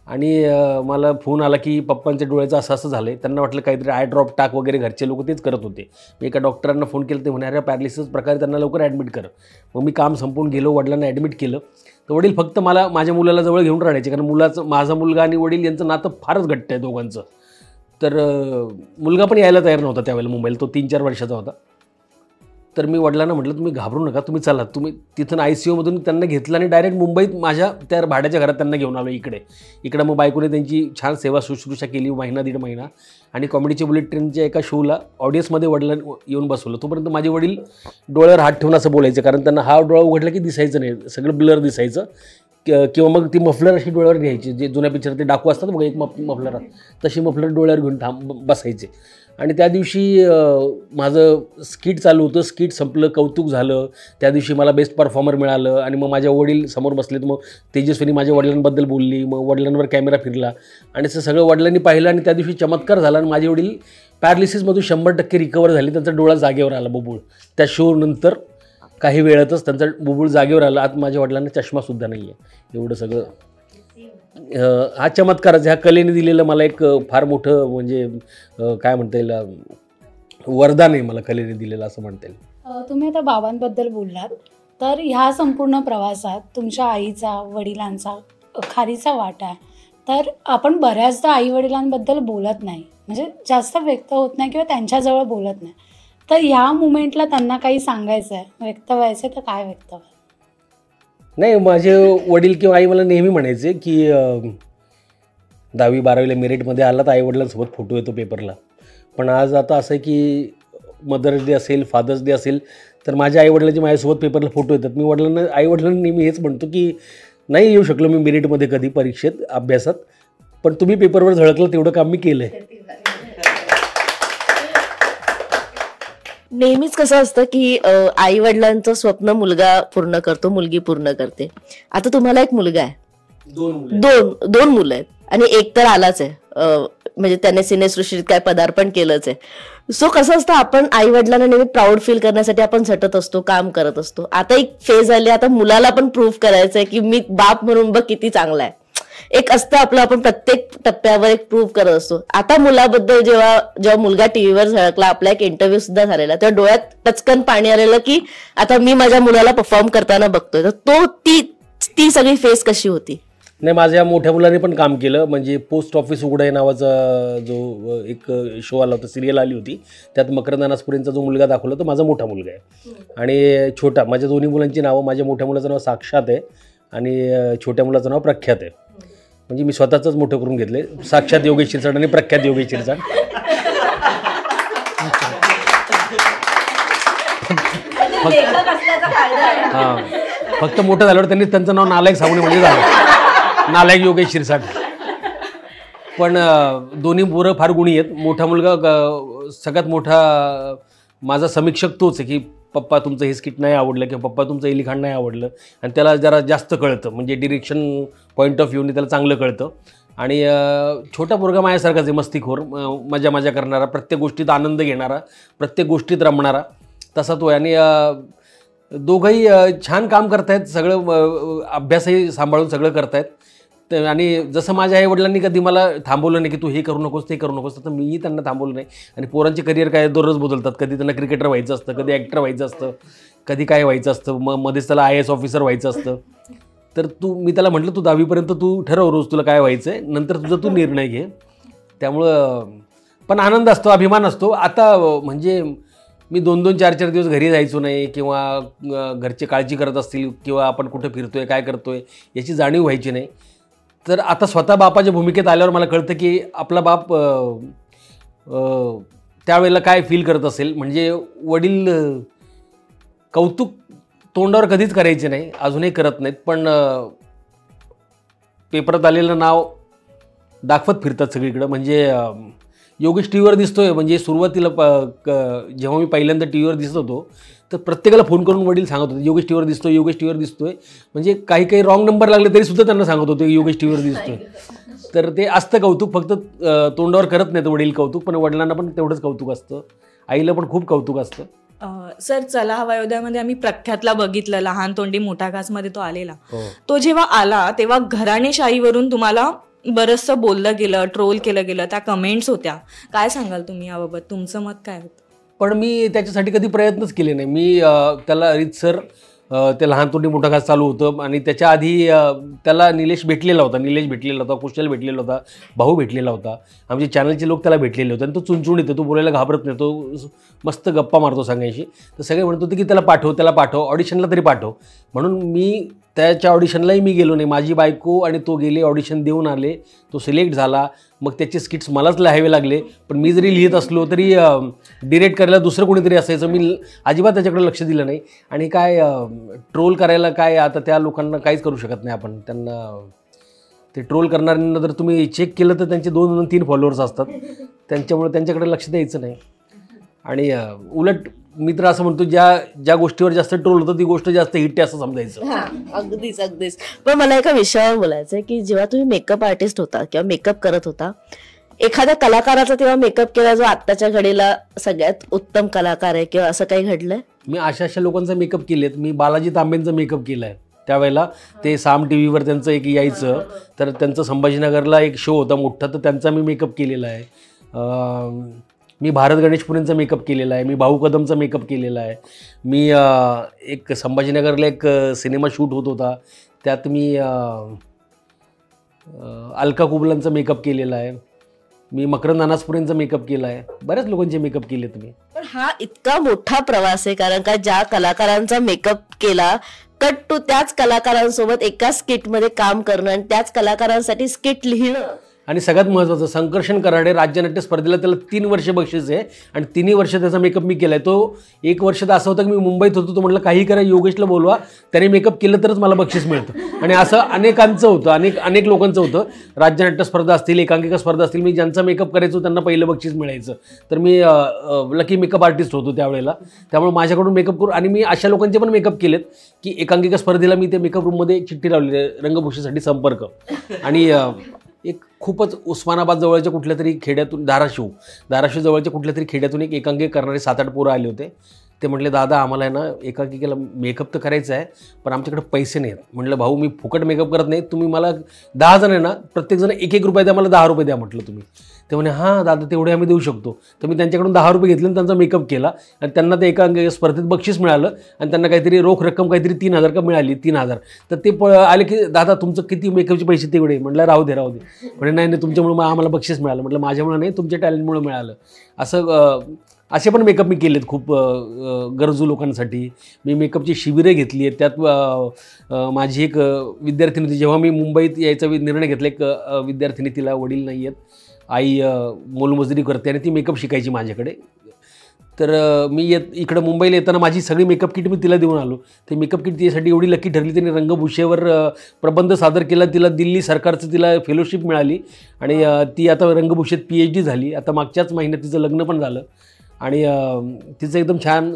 आणि मला फोन आला की पप्पांच्या डोळ्याचं असं झालं आहे. त्यांना वाटलं काहीतरी आय ड्रॉप टाक वगैरे, घरचे लोक तेच करत होते. मी एका डॉक्टरांना फोन केला, ते म्हणाऱ्या पॅरालिसिस प्रकारे त्यांना लवकर ॲडमिट कर. मग मी काम संपवून गेलो, वडिलांना ॲडमिट केलं. तर वडील फक्त माझ्या मुलाला जवळ घेऊन राहायचे, कारण माझा मुलगा आणि वडील यांचं नातं फारच घट्ट आहे दोघांचं. तर मुलगा पण यायला तयार नव्हता त्यावेळेला मुंबईला, तो 3-4 वर्षाचा होता. तर मी वडिलांना म्हटलं तुम्ही घाबरू नका, तुम्ही चला. तुम्ही तिथून ICUमधून त्यांना घेतलं आणि डायरेक्ट मुंबईत माझ्या त्या भाड्याच्या घरात त्यांना घेऊन आलो इकडे. मग बायकोने त्यांची छान सेवा शुश्रूषा केली 1-1.5 महिना आणि कॉमेडीच्या बुलेट ट्रेनच्या एका शोला ऑडियन्समध्ये वडिलांना येऊन बसवलं. तोपर्यंत माझे वडील डोळ्यावर हात ठेवून असं बोलायचे, कारण त्यांना हा डोळा उघडला की दिसायचं नाही, सगळं ब्लर दिसायचं. किंवा मग ती मफलर अशी डोळ्यावर घ्यायची, जे जुन्या पिक्चर ते डाकू असतात बघा, एक मफलर, तशी मफलर डोळ्यावर घेऊन बसायचे. आणि त्या दिवशी माझं स्किट चालू होतं, स्किट संपलं, कौतुक झालं. त्या दिवशी मला बेस्ट परफॉर्मर मिळालं आणि मग माझ्या वडील समोर बसलेत. मग तेजस्विनी माझ्या वडिलांबद्दल बोलली, मग वडिलांवर कॅमेरा फिरला आणि असं सगळं वडिलांनी पाहिलं आणि त्या दिवशी चमत्कार झाला आणि माझे वडील पॅरालिसिसमधून 100% रिकवर झाले. त्यांचा डोळा जागेवर आला बुबुळ. त्या शो नंतर काही वेळातच त्यांचा बुबुळ जागेवर आला. आज माझ्या वडिलांना चष्मासुद्धा नाही आहे. एवढं सगळं हा चमत्कारच, ह्या कलेने दिलेलं मला एक फार मोठं म्हणजे काय म्हणता येईल वरदान आहे मला कलेने दिलेलं, असं म्हणता येईल. तुम्ही आता बाबांबद्दल बोललात, तर ह्या संपूर्ण प्रवासात तुमच्या आईचा, वडिलांचा खारीचा वाटा आहे. तर आपण बऱ्याचदा आई वडिलांबद्दल बोलत नाही, म्हणजे जास्त व्यक्त होत नाही किंवा त्यांच्याजवळ बोलत नाही. तर ह्या मुमेंटला त्यांना काही सांगायचं आहे, व्यक्त व्हायचं तर काय व्यक्त व्हायचं? नाही, माझे वडील किंवा आई मला नेहमी म्हणायचे की 10वी-12वीला मेरिटमध्ये आला तर आईवडिलांसोबत फोटो येतो पेपरला. पण आज आता असं आहे की मदर्स डे असेल, फादर्स डे असेल, तर माझ्या आईवडिलांचे माझ्यासोबत पेपरला फोटो येतात. मी आईवडिलांना नेहमी हेच म्हणतो की नाही येऊ शकलो मी मेरिटमध्ये कधी परीक्षेत, अभ्यासात, पण तुम्ही पेपरवर झळकलं तेवढं काम मी केलं आहे. नेहमीच कसं असतं की आई वडिलांचं स्वप्न मुलगा पूर्ण करतो, मुलगी पूर्ण करते. आता तुम्हाला एक मुलगा आहे, दोन मुलं आहेत आणि एक तर आलाच आहे, म्हणजे त्याने सिनेसृष्टीत काय पदार्पण केलंच आहे. सो कसं असतं, आपण आई वडिलांना नेहमी प्राऊड फील करण्यासाठी आपण झटत असतो, काम करत असतो. आता एक फेज आली, आता मुलाला पण प्रूव्ह करायचंय की मी बाप म्हणून बघ किती चांगला आहे. एक असतं आपलं, आपण प्रत्येक टप्प्यावर एक प्रूव्ह करत असतो. आता मुलाबद्दल जेव्हा मुलगा टीव्हीवर झळकला, आपला एक इंटरव्ह्यू सुद्धा झालेला, तेव्हा डोळ्यात टचकन पाणी आलेलं की आता मी माझ्या मुलाला परफॉर्म करताना बघतोय. तर ती सगळी फेज कशी होती? नाही, माझ्या मोठ्या मुलाने पण काम केलं. म्हणजे पोस्ट ऑफिस उघडे नावाचा जो एक शो आला होता, सिरियल आली होती, त्यात मकरंद अनासपुरेंचा जो मुलगा दाखवला तो माझा मोठा मुलगा आहे. आणि छोटा, माझ्या दोन्ही मुलांची नावं, माझ्या मोठ्या मुलाचं नाव साक्षात आहे आणि छोट्या मुलाचं नाव प्रख्यात आहे. म्हणजे मी स्वतःच मोठं करून घेतले, साक्षात योगेश शिरसाट आणि प्रख्यात योगेश शिरसाट. हां, फक्त मोठं झाल्यावर त्यांनी त्यांचं नाव नालायक सांगून म्हणजे झालं, नालायक योगेश शिरसाट. पण दोन्ही पोरं फार गुणी आहेत. मोठा मुलगा सगळ्यात मोठा माझा समीक्षक तोच आहे की पप्पा तुमचं हे स्किट नाही आवडलं किंवा पप्पा तुमचं हे लिखाण नाही आवडलं. आणि त्याला जरा जास्त कळतं, म्हणजे डिरेक्शन पॉईंट ऑफ व्ह्यूने त्याला चांगलं कळतं. आणि छोटा पोरगा माझ्यासारखाच आहे, मस्तीखोर, मजा करणारा, प्रत्येक गोष्टीत आनंद घेणारा, प्रत्येक गोष्टीत रमणारा, तसा तो आहे. आणि दोघंही छान काम करतायत, सगळं अभ्यासही सांभाळून सगळं करतायत. आणि जसं माझ्या आईवडिलांनी कधी मला थांबवलं नाही की तू हे करू नकोस ते करू नकोस, तर मीही त्यांना थांबवलं नाही. आणि पोरांचे करिअर काय दररोज बदलतात, कधी त्यांना क्रिकेटर व्हायचं असतं, कधी ॲक्टर व्हायचं असतं, कधी काय व्हायचं असतं, मध्येच त्याला IAS ऑफिसर व्हायचं असतं. तर मी त्याला म्हटलं तू 10वीपर्यंत तू ठरव रोज तुला काय व्हायचं आहे, नंतर तुझा तू निर्णय घे. त्यामुळं पण आनंद असतो, अभिमान असतो. आता म्हणजे मी 2-2, 4-4 दिवस घरी जायचो नाही, किंवा घरची काळजी करत असतील किंवा आपण कुठं फिरतोय काय करतोय याची जाणीव व्हायची नाही. तर आता स्वतः बापाच्या भूमिकेत आल्यावर मला कळतं की आपला बाप त्यावेळेला काय फील करत असेल. म्हणजे वडील कौतुक तोंडावर कधीच करायचे नाही, अजूनही करत नाहीत, पण पेपरात आलेलं नाव दाखवत फिरतात सगळीकडं. म्हणजे योगेश टीव्हीवर दिसतोय, म्हणजे सुरुवातीला जेव्हा मी पहिल्यांदा टीव्हीवर दिसत होतो तर प्रत्येकाला फोन करून वडील सांगत होते योगेश टीव्हीवर दिसतोय, योगेश टीव्हीवर दिसतोय. म्हणजे काही रॉंग नंबर लागले तरीसुद्धा त्यांना सांगत होते योगेश टीव्हीवर दिसतोय. तर ते असतं कौतुक, फक्त तोंडावर करत नाहीत वडील कौतुक, पण वडिलांना पण तेवढंच कौतुक असतं, आईला पण खूप कौतुक असतं. सर, चला हवा योद्ध्यामध्ये आम्ही प्रख्यातला बघितलं, लहान तोंडी मोठा घासमध्ये तो आलेला. तो जेव्हा आला तेव्हा घराणेशाहीवरून तुम्हाला बरंचसं बोललं गेलं, ट्रोल केलं गेलं, त्या कमेंट्स होत्या. काय सांगाल तुम्ही याबाबत, तुमचं मत काय होतं? पण मी त्याच्यासाठी कधी प्रयत्नच केले नाही. मी त्याला रीतसर ते लहान तोंडी मोठा घास चालू होतं आणि त्याच्या आधी त्याला निलेश भेटलेला होता, कुशल भेटलेला होता, भाऊ भेटलेला होता, आमचे चॅनलचे लोक त्याला भेटलेले होते. आणि तो चुणचुणीत आहे, तो बोलायला घाबरत नाही, तो मस्त गप्पा मारतो सगळ्यांशी. तर सगळे म्हणत होते की त्याला पाठव, ऑडिशनला तरी पाठव. म्हणून मी त्याच्या ऑडिशनलाही मी गेलो नाही. माझी बायको आणि तो गेले, ऑडिशन देऊन आले, तो सिलेक्ट झाला. मग त्याचे स्किट्स मलाच लिहावे लागले. पण मी जरी लिहित असलो तरी डिरेक्ट करायला दुसरं कोणीतरी असायचं. मी अजिबात त्याच्याकडे लक्ष दिलं नाही. आणि काय ट्रोल करायला काय, आता त्या लोकांना काहीच करू शकत नाही आपण. त्यांना ते ट्रोल करणाऱ्यांना जर तुम्ही चेक केलं तर त्यांचे 2-3 फॉलोअर्स असतात, त्यांच्यामुळे त्यांच्याकडे लक्ष द्यायचं नाही. आणि उलट मी तर असं म्हणतो, ज्या गोष्टीवर जास्त ट्रोल होतं ती गोष्ट जास्त हिट आहे असं समजायचं. अगदीच. पण मला एका विषयावर बोलायचं आहे की जेव्हा तुम्ही मेकअप आर्टिस्ट होता किंवा मेकअप करत होता, एखाद्या कलाकाराचा तेव्हा मेकअप केला जो आत्ताच्या घडीला सगळ्यात उत्तम कलाकार आहे, किंवा असं काही घडलंय? मी अशा लोकांचा मेकअप केलेत. मी बालाजी तांबेंचा मेकअप केला आहे. त्यावेळेला ते साम टीव्हीवर त्यांचं एक यायचं, तर त्यांचं संभाजीनगरला एक शो होता मोठा, तर त्यांचा मी मेकअप केलेला आहे. मी भारत गणेशपुरेंचा मेकअप केलेला आहे. मी भाऊ कदमचा मेकअप केलेला आहे. मी एक संभाजीनगरला एक सिनेमा शूट होत होता, त्यात मी अलका कुबलांचा मेकअप केलेला आहे. मी मकरंद अनासपुरेंचा मेकअप केला आहे. बऱ्याच लोकांचे मेकअप केले तुम्ही. पण हा इतका मोठा प्रवास आहे, कारण का ज्या कलाकारांचा मेकअप केला, कट टू त्याच कलाकारांसोबत एका स्किटमध्ये काम करणं आणि त्याच कलाकारांसाठी स्किट लिहिणं. आणि सगळ्यात महत्त्वाचं, संकर्षण कराडे राज्यनाट्य स्पर्धेला त्याला 3 वर्ष बक्षीस आहे आणि 3 वर्ष त्याचा मेकअप मी केला आहे. तो 1 वर्ष तर असं होतं की मी मुंबईत होतो, तो म्हटलं काही करा, योगेशला बोलवा, त्याने मेकअप केलं तरच मला बक्षीस मिळतं. आणि असं अनेकांचं होतं, अनेक लोकांचं होतं. राज्यनाट्य स्पर्धा असतील, एकांकिका स्पर्धा असतील, मी ज्यांचा मेकअप करायचो त्यांना पहिलं बक्षीस मिळायचं. तर मी लकी मेकअप आर्टिस्ट होतो त्यावेळेला, त्यामुळे माझ्याकडून मेकअप करून, आणि मी अशा लोकांचे पण मेकअप केलेत की एकांकिका स्पर्धेला मी ते मेकअप रूममध्ये चिठ्ठी लावली आहे, रंगभूषेसाठी संपर्क. आणि एक खूपच उस्मानाबाद जवळच्या कुठल्या तरी खेड्यातून, धाराशिव जवळच्या कुठल्या तरी खेड्यातून एक एकांकिका करणारे 7-8 पोरं आले होते. ते म्हटले, दादा आम्हाला आहे ना एकांकिकेला मेकअप तर करायचा आहे, पण आमच्याकडे पैसे नाहीत. म्हटलं, भाऊ मी फुकट मेकअप करत नाही, तुम्ही मला 10 जण आहे ना, प्रत्येकजण 1-1 रुपये द्या, मला 10 रुपये द्या म्हटलं तुम्ही. ते म्हणे, हां दादा तेवढे आम्ही देऊ शकतो. तर मी त्यांच्याकडून 10 रुपये घेतले आणि त्यांचा मेकअप केला आणि त्यांना ते एका स्पर्धेत बक्षीस मिळालं आणि त्यांना काहीतरी रोख रक्कम काहीतरी 3,000 का मिळाली, 3,000. तर ते आले की दादा तुमचं किती मेकअपचे पैसे तेवढे. म्हटलं राहू दे. म्हणजे नाही तुमच्यामुळे आम्हाला बक्षीस मिळालं. म्हटलं माझ्यामुळे नाही, तुमच्या टॅलेंटमुळे मिळालं. असे पण मेकअप मी केलेत खूप गरजू लोकांसाठी. मी मेकअपची शिबिरे घेतली आहेत. त्यात माझी एक विद्यार्थिनी होती, जेव्हा मी मुंबईत यायचा निर्णय घेतला, एक विद्यार्थिनी, तिला वडील नाही आहेत, आई मोलमजुरी करते आणि ती मेकअप शिकायची माझ्याकडे. तर मी इकडं मुंबईला येताना माझी सगळी मेकअप किट मी तिला देऊन आलो. ते मेकअप किट तिच्यासाठी एवढी लकी ठरली, तिने रंगभूषेवर प्रबंध सादर केला, तिला दिल्ली सरकारचं तिला फेलोशिप मिळाली आणि ती आता रंगभूषेत PhD झाली. आता मागच्याच महिन्यात तिचं लग्न पण झालं आणि तिचं एकदम छान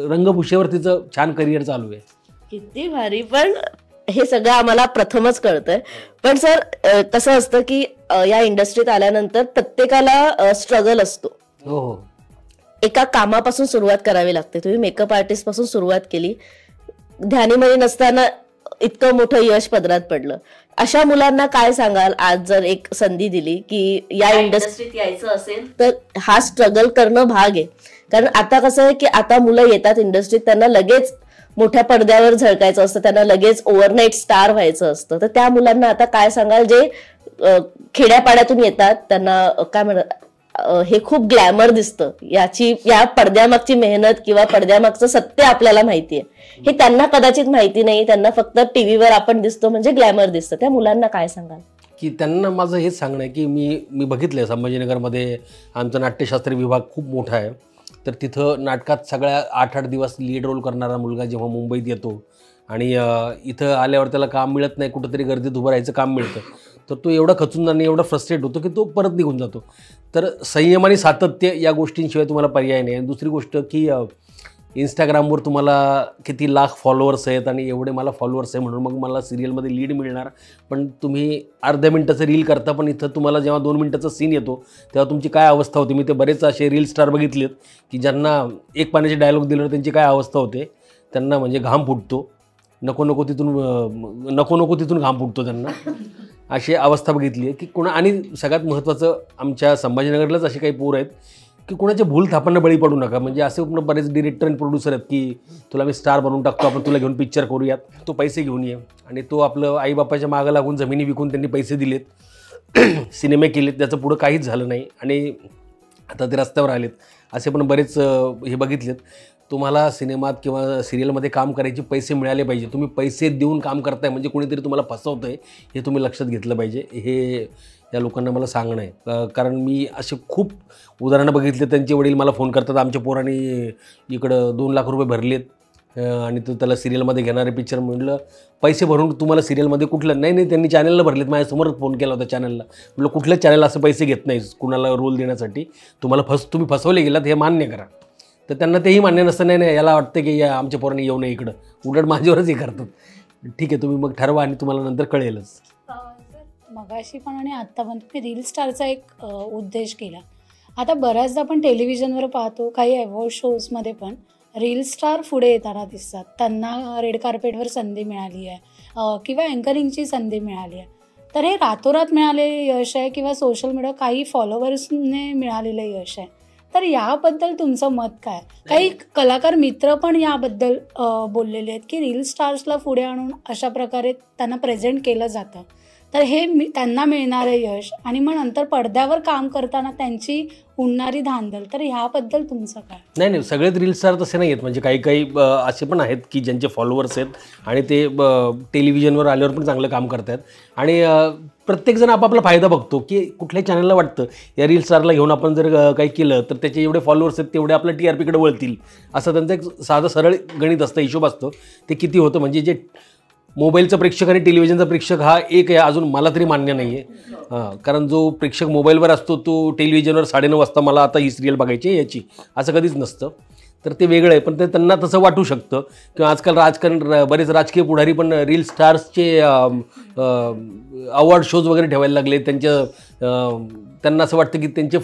रंगभूषेवर तिचं छान करिअर चालू आहे. किती भारी. पण हे सगळं आम्हाला प्रथमच कळतंय. पण सर कसं असतं की या इंडस्ट्रीत आल्यानंतर प्रत्येकाला स्ट्रगल असतो. हो. एका कामापासून सुरुवात करावी लागते. तुम्ही मेकअप आर्टिस्ट पासून सुरुवात केली, ध्यानीमध्ये नसताना इतकं मोठं यश पदरात पडलं. अशा मुलांना काय सांगाल, आज जर एक संधी दिली की या इंडस्ट्रीत यायचं असेल तर हा स्ट्रगल करणं भाग आहे. कारण आता कसं आहे की आता मुलं येतात इंडस्ट्रीत, त्यांना लगेच मोठ्या पडद्यावर झळकायचं असतं, त्यांना लगेच ओव्हरनाईट स्टार व्हायचं असतं. तर त्या मुलांना आता काय सांगाल जे खेड्यापाड्यातून येतात, त्यांना काय म्हणतात, हे खूप ग्लॅमर दिसतं, या पडद्यामागची मेहनत किंवा पडद्यामागचं सत्य आपल्याला माहिती आहे, हे त्यांना कदाचित माहिती नाही. त्यांना फक्त टीव्हीवर आपण दिसतो म्हणजे ग्लॅमर दिसतं. त्या मुलांना काय सांगाल? की त्यांना माझं हेच सांगणं आहे की मी बघितलं आहे संभाजीनगरमध्ये आमचा नाट्यशास्त्री विभाग खूप मोठा आहे. तर तिथं नाटकात सगळ्या 8-8 दिवस लीड रोल करणारा मुलगा जेव्हा मुंबईत येतो आणि इथं आल्यावर त्याला काम मिळत नाही, कुठंतरी गर्दीत उभं राहायचं काम मिळतं, तर तो एवढा खचून आणि एवढा फ्रस्ट्रेट होतो की तो परत निघून जातो. तर संयम आणि सातत्य या गोष्टींशिवाय तुम्हाला पर्याय नाही. आणि दुसरी गोष्ट की इंस्टाग्रामवर तुम्हाला किती लाख फॉलोअर्स आहेत आणि एवढे मला फॉलोअर्स आहे म्हणून मग मला सिरियलमध्ये लीड मिळणार, पण तुम्ही अर्ध्या मिनटाचं रील करता, पण इथं तुम्हाला जेव्हा 2 मिनटाचा सीन येतो तेव्हा तुमची काय अवस्था होती. मी ते बरेच असे रील स्टार बघितलेत की ज्यांना एक पाण्याचे डायलॉग दिल्यावर त्यांची काय अवस्था होते, त्यांना म्हणजे घाम फुटतो, नको नको तिथून घाम फुटतो त्यांना, अशी अवस्था बघितली आहे की आणि सगळ्यात महत्त्वाचं आमच्या संभाजीनगरलाच असे काही पोर आहेत की कोणाच्या भूल थापांना बळी पडू नका. म्हणजे असे बरेच डिरेक्टर आणि प्रोड्युसर आहेत की तुला मी स्टार बनवून टाकतो, आपण तुला घेऊन पिक्चर करूयात, तो पैसे घेऊन ये. आणि तो आपलं आईबापाच्या मागं लागून जमिनी विकून त्यांनी पैसे दिलेत, सिनेमे केलेत, त्याचं पुढं काहीच झालं नाही आणि आता ते रस्त्यावर आलेत. असे पण बरेच हे बघितलेत. तुम्हाला सिनेमात किंवा सिरियलमध्ये काम करायचे पैसे मिळाले पाहिजे. तुम्ही पैसे देऊन काम करताय म्हणजे कोणीतरी तुम्हाला फसवतं आहे, हे तुम्ही लक्षात घेतलं पाहिजे. हे या लोकांना मला सांगणं आहे. कारण मी असे खूप उदाहरणं बघितले, त्यांचे वडील मला फोन करतात, आमच्या पोरांनी इकडं 2 लाख रुपये भरलेत आणि तो त्याला सिरियलमध्ये घेणारे पिक्चर. म्हटलं पैसे भरून तुम्हाला सिरियलमध्ये कुठलं नाही, त्यांनी चॅनलला भरलेत. माझ्यासमोरच फोन केला होता चॅनलला. म्हटलं कुठल्याच चॅनल असं पैसे घेत नाही कुणाला रोल देण्यासाठी, तुम्ही फसवले गेलात हे मान्य करा. तर त्यांना तेही मान्य नसतं, नाही याला वाटतं की आमच्या पोरांनी येऊ नये इकडं, उलट माझ्यावरच हे करतात. ठीक आहे, तुम्ही मग ठरवा आणि तुम्हाला नंतर कळेलच. मगाशी पण आणि आत्ता पण तुम्ही रील स्टारचा एक उद्देश केला. आता बऱ्याचदा आपण टेलिव्हिजनवर पाहतो, काही अवॉर्ड शोजमध्ये पण रील स्टार पुढे येताना दिसतात. त्यांना रेड कार्पेटवर संधी मिळाली आहे किंवा अँकरिंगची संधी मिळाली आहे. तर हे रातोरात मिळालेले यश आहे किंवा सोशल मीडिया काही फॉलोअर्सने मिळालेलं यश आहे. तर याबद्दल तुमचं मत काय? काही कलाकार मित्र पण याबद्दल बोललेले आहेत की रील स्टार्सला पुढे आणून अशा प्रकारे त्यांना प्रेझेंट केलं जातं, तर हे त्यांना मिळणारे यश आणि मग नंतर पडद्यावर काम करताना त्यांची उडणारी धांदल, तर ह्याबद्दल तुमचं काय? नाही सगळेच रील स्टार तसे नाही आहेत. म्हणजे काही असे पण आहेत की ज्यांचे फॉलोअर्स आहेत आणि ते टेलिव्हिजनवर आल्यावर पण चांगलं काम करत आहेत. आणि प्रत्येकजण आपापला फायदा बघतो, की कुठल्याही चॅनलला वाटतं या रील स्टारला घेऊन आपण जर काही केलं तर त्याचे एवढे फॉलोअर्स आहेत तेवढे आपल्या TRPकडे वळतील, असं त्यांचं एक साधं सरळ गणित असतं, हिशोब असतं. ते किती होतं म्हणजे जे मोबाईलचा प्रेक्षक आणि टेलिव्हिजनचा प्रेक्षक हा एक आहे, अजून मला तरी मान्य नाही आहे. कारण जो प्रेक्षक मोबाईलवर असतो तो टेलिव्हिजनवर 9:30 वाजता मला आता ही सिरियल बघायची आहे याची असं कधीच नसतं. तर ते वेगळं आहे, पण ते त्यांना तसं वाटू शकतं. किंवा आजकाल बरेच राजकीय पुढारी पण रील स्टार्सचे अवॉर्ड शोज वगैरे ठेवायला लागले. त्यांना असं वाटतं की त्यांचे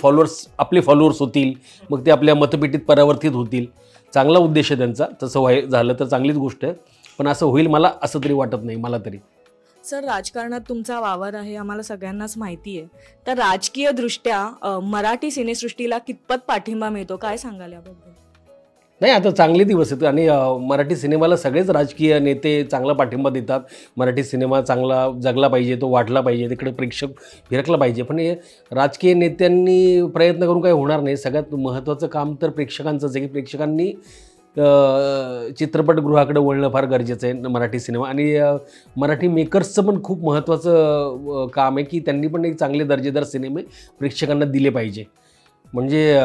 आपले फॉलोअर्स होतील, मग ते आपल्या मतपेटीत परावर्तित होतील. चांगला उद्देश आहे त्यांचा, तसं झालं तर चांगलीच गोष्ट आहे, पण असं होईल मला असं तरी वाटत नाही, मला तरी. सर, राजकारणात तुमचा वावर आहे आम्हाला सगळ्यांनाच माहिती आहे, तर राजकीय दृष्ट्या मराठी सिनेसृष्टीला कितपत पाठिंबा मिळतो, काय सांगाल याबद्दल? नाही, आता चांगले दिवस आहेत आणि मराठी सिनेमाला सगळेच राजकीय नेते चांगला पाठिंबा देतात. मराठी सिनेमा चांगला जगला पाहिजे, तो वाढला पाहिजे, तिकडे प्रेक्षक फिरकला पाहिजे. पण हे राजकीय नेत्यांनी प्रयत्न करून काही होणार नाही. सगळ्यात महत्त्वाचं काम तर प्रेक्षकांचंच आहे, की प्रेक्षकांनी चित्रपटगृहाकडे वळणं फार गरजेचं आहे मराठी सिनेमा. आणि मराठी मेकर्सचं पण खूप महत्त्वाचं काम आहे, की त्यांनी पण एक चांगले दर्जेदार सिनेमे प्रेक्षकांना दिले पाहिजे. म्हणजे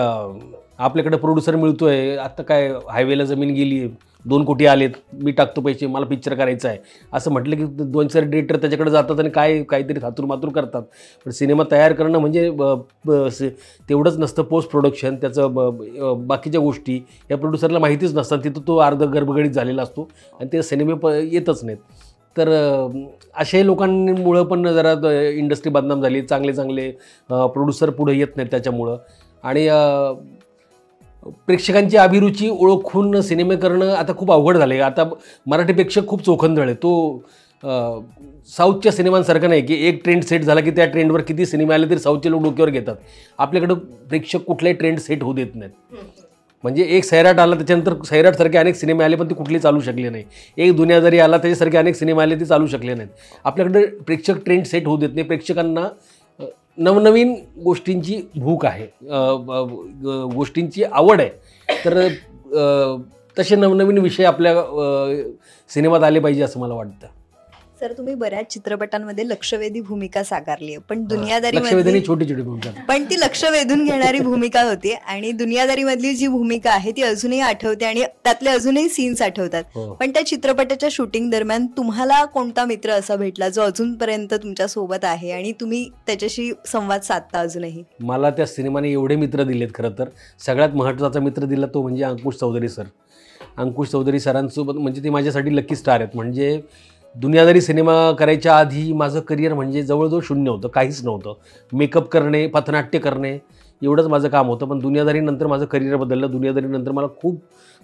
आपल्याकडे प्रोड्युसर मिळतो आहे, आता काय हायवेला जमीन गेली, 2 कोटी आलेत, मी टाकतो पैसे, मला पिक्चर करायचा आहे असं म्हटलं की 2-4 डिरेक्टर त्याच्याकडे जातात आणि काहीतरी थातूरमातूर करतात. पण सिनेमा तयार करणं म्हणजे तेवढंच नसतं, पोस्ट प्रोडक्शन, त्याचं बाकीच्या गोष्टी या प्रोड्युसरला माहितीच नसतात. तिथं तो अर्ध गडबडीत झालेला असतो आणि ते सिनेमे येतच नाहीत. तर अशाही लोकांमुळं पण जरा इंडस्ट्री बदनाम झाली. चांगले प्रोड्युसर पुढे येत नाहीत त्याच्यामुळं. आणि प्रेक्षकांची अभिरुची ओळखून सिनेमे करणं आता खूप अवघड झालं आहे. आता मराठी प्रेक्षक खूप चोखंदळ आहे. तो साऊथच्या सिनेमांसारखं नाही की एक ट्रेंड सेट झाला की त्या ट्रेंडवर किती सिनेमे आले तरी साऊथचे लोक डोक्यावर घेतात. आपल्याकडं प्रेक्षक कुठलाही ट्रेंड सेट होऊ देत नाहीत. म्हणजे एक सैराट आला, त्याच्यानंतर सैराटसारखे अनेक सिनेमे आले पण ते कुठले चालू शकले नाही. एक दुनियादारी आला, त्याच्यासारखे अनेक सिनेमे आले ते चालू शकले नाहीत. आपल्याकडे प्रेक्षक ट्रेंड सेट होऊ देत नाही. प्रेक्षकांना नवनवीन गोष्टींची भूक आहे, गोष्टींची आवड आहे. तर तसे नवनवीन विषय आपल्या सिनेमात आले पाहिजे असं मला वाटतं. सर, तुम्ही बऱ्याच चित्रपटांमध्ये लक्षवेधी भूमिका साकारली आहे, पण दुनियादारी छोटी भूमिका, पण ती लक्ष वेधून घेणारी भूमिका होती. आणि दुनियादारीमधली जी भूमिका आहे ती अजूनही आठवते आणि त्यातले अजूनही सीन्स आठवतात. पण त्या चित्रपटाच्या शूटिंग दरम्यान तुम्हाला कोणता मित्र असा भेटला जो अजूनपर्यंत तुमच्या सोबत आहे आणि तुम्ही त्याच्याशी संवाद साधता अजूनही? मला त्या सिनेमाने एवढे मित्र दिलेत. खरं तर सगळ्यात महत्त्वाचा मित्र दिला तो म्हणजे अंकुश चौधरी सर. अंकुश चौधरी सरांसोबत म्हणजे ते माझ्यासाठी लकी स्टार आहेत. म्हणजे दुनियादारी सिनेमा करायच्या आधी माझं करिअर म्हणजे जवळजवळ शून्य होतं, काहीच नव्हतं. मेकअप करणे, पथनाट्य करणे एवढंच माझं काम होतं. पण दुनियादारीनंतर माझं करिअर बदललं. दुनियादारीनंतर मला खूप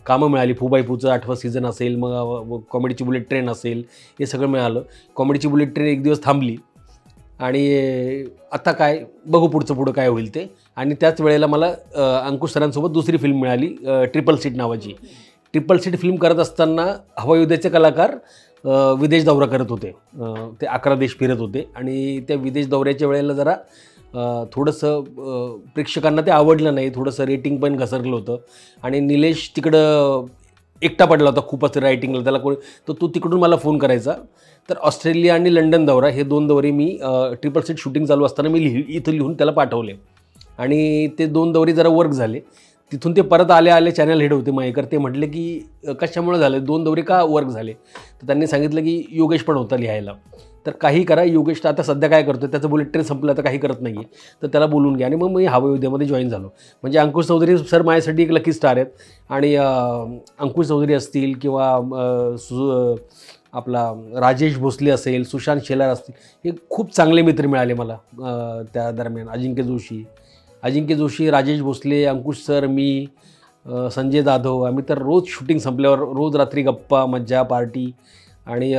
कामं मिळाली. फुबाईपूचं 8वं सीझन असेल, मग कॉमेडीची बुलेट ट्रेन असेल, हे सगळं मिळालं. कॉमेडीची बुलेट ट्रेन एक दिवस थांबली आणि आता काय बघू पुढं काय होईल ते. आणि त्याच वेळेला मला अंकुश सरांसोबत दुसरी फिल्म मिळाली, ट्रिपल सीट नावाची. ट्रिपल सीट फिल्म करत असताना हवायुद्धाचे कलाकार विदेश दौरा करत होते. ते 11 देश फिरत होते आणि त्या विदेश दौऱ्याच्या वेळेला जरा थोडंसं प्रेक्षकांना ते आवडलं नाही. थोडंसं रेटिंग पण घसरलं होतं आणि निलेश तिकडं एकटा पडला होता खूपच रायटिंगला. त्याला तर तो तिकडून मला फोन करायचा. तर ऑस्ट्रेलिया आणि लंडन दौरा हे 2 दौरे मी ट्रिपल सीट शूटिंग चालू असताना मी इथं लिहून त्याला पाठवले आणि ते 2 दौरे जरा वर्क झाले. तिथून ते परत आले चॅनल हेड होते मयेकर. ते म्हटले की कशामुळे झाले 2 दौरे का वर्क झाले. तर त्यांनी सांगितलं की योगेश पण होता लिहायला. तर काही करा, योगेश आता सध्या काय करतो, त्याचं बुलेट ट्रेन संपलं, तर काही करत नाही आहे, तर त्याला बोलून घ्या. आणि मग मी हवायुद्धामध्ये जॉईन झालो. म्हणजे अंकुश चौधरी सर माझ्यासाठी एक लकी स्टार आहेत. आणि अंकुश चौधरी असतील किंवा आपला राजेश भोसले असेल, सुशांत शेलार असतील, हे खूप चांगले मित्र मिळाले मला त्या दरम्यान. अजिंक्य जोशी, राजेश भोसले, अंकुश सर, मी, संजय जाधव, आम्ही तर रोज शूटिंग संपल्यावर रोज रात्री गप्पा, मज्जा, पार्टी. आणि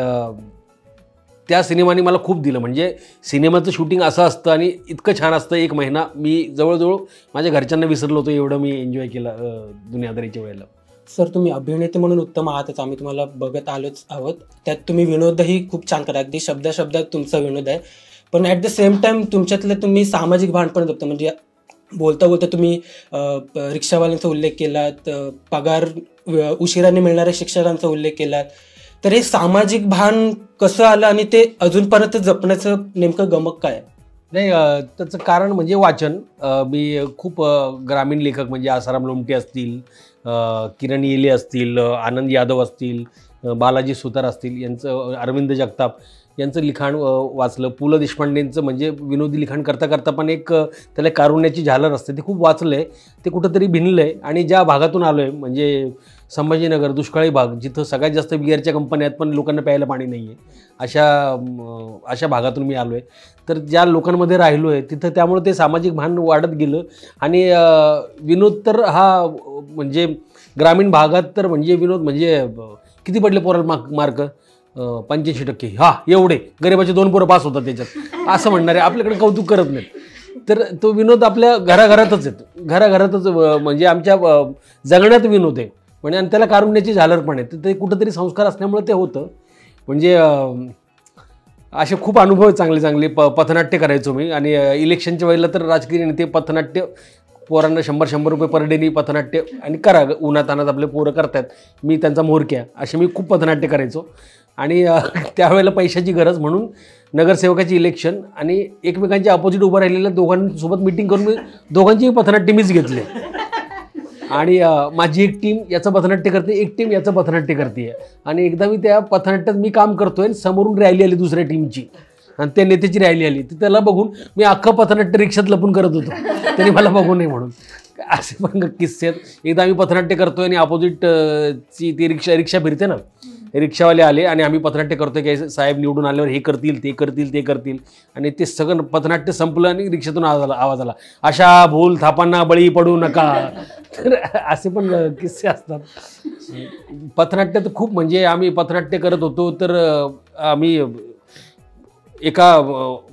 त्या सिनेमाने मला खूप दिलं. म्हणजे सिनेमाचं शूटिंग असं असतं आणि इतकं छान असतं. 1 महिना मी जवळजवळ माझ्या घरच्यांना विसरलो होतो, एवढं मी एन्जॉय केलं दुनियादारीच्या वेळेला. सर, तुम्ही अभिनेते म्हणून उत्तम आहातच, आम्ही तुम्हाला बघत आलोच आहोत. त्यात तुम्ही विनोदही खूप छान करा, अगदी शब्दात तुमचा विनोद आहे. पण ॲट द सेम टाईम तुमच्यातलं तुम्ही सामाजिक भान पण जपता. म्हणजे बोलता तुम्ही रिक्षावाल्यांचा उल्लेख केलात, पगार उशिराने मिळणाऱ्या शिक्षकांचा उल्लेख केलात, तर हे सामाजिक भान कसं आलं आणि ते अजूनपर्यंत जपण्याचं नेमकं गमक काय? नाही, त्याचं कारण म्हणजे वाचन. मी खूप ग्रामीण लेखक म्हणजे आसाराम लोमटे असतील, किरण येले असतील, आनंद यादव असतील, बालाजी सुतार असतील, यांचं, अरविंद जगताप यांचं लिखाण वाचलं. पु ल देशपांडेंचं म्हणजे विनोदी लिखाण करता करता पण एक त्याला कारुण्याची झालर असते, ते खूप वाचलं आहे. ते कुठंतरी भिनलं आहे. आणि ज्या भागातून आलो आहे म्हणजे संभाजीनगर, दुष्काळी भाग, जिथं सगळ्यात जास्त बिअरच्या कंपन्या आहेत पण लोकांना प्यायला पाणी नाही आहे, अशा भागातून मी आलो आहे. तर ज्या लोकांमध्ये राहिलो आहे तिथं त्यामुळे ते सामाजिक भान वाढत गेलं. आणि विनोद तर हा म्हणजे ग्रामीण भागात तर म्हणजे विनोद म्हणजे किती पडले पोराला मार्क? 85%. हा, एवढे गरिबाचे 2 पोरं पास होतात त्याच्यात, असं म्हणणारे आपल्याकडे कौतुक करत नाहीत. तर तो विनोद आपल्या घराघरातच येतो, घराघरातच म्हणजे आमच्या जगण्यात विनोद आहे म्हणजे. आणि त्याला कारुण्याची झालर पण आहे. तर ते कुठंतरी संस्कार असल्यामुळे ते होतं. म्हणजे असे खूप अनुभव चांगले चांगले. पथनाट्य करायचो मी. आणि इलेक्शनच्या वेळेला तर राजकीय नेते पथनाट्य पोरांना 100-100 रुपये पर डेनी पथनाट्य, आणि करा उन्हातानात आपले पोरं करतात, मी त्यांचा मोरक्या, असे मी खूप पथनाट्य करायचो. आणि त्यावेळेला पैशाची गरज म्हणून नगरसेवकाची इलेक्शन आणि एकमेकांच्या अपोजिट उभं राहिलेल्या दोघांसोबत मिटिंग करून मी दोघांचीही पथनाट्य मीच घेतले. आणि माझी एक टीम याचं पथनाट्य करते, एक टीम याचं पथनाट्य करते. आणि एकदा मी त्या पथनाट्यात मी काम करतोय, समोरून रॅली आली दुसऱ्या टीमची आणि त्या नेत्याची रॅली आली. तर त्याला बघून मी अख्खं पथनाट्य रिक्षात लपून करत होतो, त्यांनी मला बघू नये म्हणून. असे पण किस्से आहेत. एकदा आम्ही पथनाट्य करतोय आणि अपोजिटची ती रिक्षा फिरते ना, रिक्षावाले आले आणि आम्ही पथनाट्य करतोय की साहेब निवडून आल्यावर हे करतील, ते करतील, ते करतील. आणि ते सगळं पथनाट्य संपलं आणि रिक्षातून आवाज आला, अशा भूल थापांना बळी पडू नका. तर असे पण किस्से असतात. पथनाट्यात खूप म्हणजे आम्ही पथनाट्य करत होतो. तर आम्ही एका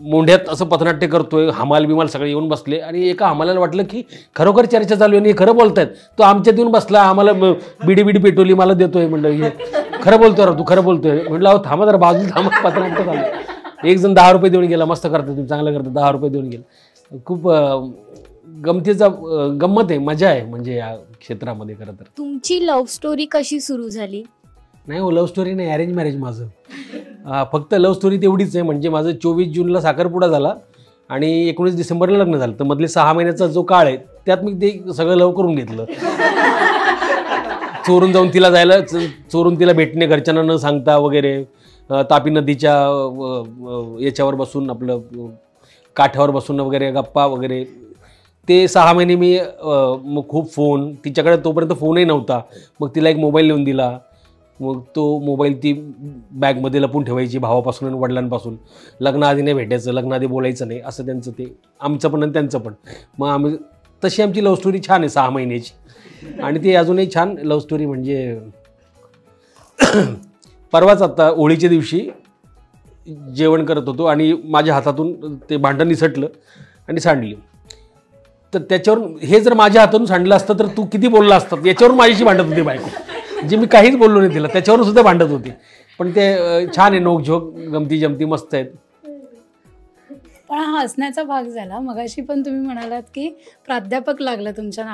मोंढ्यात असं पथनाट्य करतोय, हमाल बिमाल सगळे येऊन बसले. आणि एका हमालाला वाटलं की खरोखर चर्चा चालू आहे आणि हे खरं बोलतायत. तो आमच्यात येऊन बसला, आम्हाला बिडी पेटवली, मला देतोय. म्हणलं हे खरं बोलतोय, तू खरं बोलतोय. म्हटलं अहो थांबा जरा, बाजूला थांबा, पथनाट्य चालू. एक जण 10 रुपये देऊन गेला, मस्त करता तुम्ही, चांगलं करता, 10 रुपये देऊन गेला. खूप गंमत आहे, मजा आहे म्हणजे या क्षेत्रामध्ये. खरं तर तुमची लव्ह स्टोरी कशी सुरू झाली? नाही हो, लव्ह स्टोरी नाही, अरेंज मॅरेज माझं. फक्त लव्ह स्टोरी तेवढीच आहे. म्हणजे माझं 24 जूनला साखरपुडा झाला आणि 19 डिसेंबरला लग्न झालं. तर मधले 6 महिन्याचा जो काळ आहे त्यात मी ते सगळं लव करून घेतलं. चोरून जाऊन तिला जायला, चोरून तिला भेटणे घरच्यांना न सांगता वगैरे, तापी नदीच्या याच्यावर बसून, आपलं काठावर बसून वगैरे गप्पा वगैरे. ते 6 महिने मी मग खूप फोन, तिच्याकडे तोपर्यंत फोनही नव्हता. मग तिला एक मोबाईल लिहून दिला. मग तो मोबाईल ती बॅगमध्ये लपून ठेवायची भावापासून आणि वडिलांपासून. लग्नाआधी नाही भेटायचं, लग्नाआधी बोलायचं नाही, असं त्यांचं ते, आमचं पण आणि त्यांचं पण. मग आम्ही तशी आमची लव्ह स्टोरी छान आहे 6 महिन्याची. आणि ती अजूनही छान लव्ह स्टोरी. म्हणजे परवाच आता होळीच्या दिवशी जेवण करत होतो आणि माझ्या हातातून ते भांडण निसटलं आणि सांडली. तर त्याच्यावरून, हे जर माझ्या हातातून सांडलं असतं तर तू किती बोलला असतात, याच्यावरून माझ्याशी भांडत होती बायको. जे मी काहीच बोललो नाही तिला, त्याच्यावरून सुद्धा भांडत होती. पण ते छान आहे, नोकझोक, गमती जमती मस्त आहेत. पण हा हसण्याचा भाग झाला. मगाशी पण तुम्ही म्हणालात की प्राध्यापक लागलं तुमच्या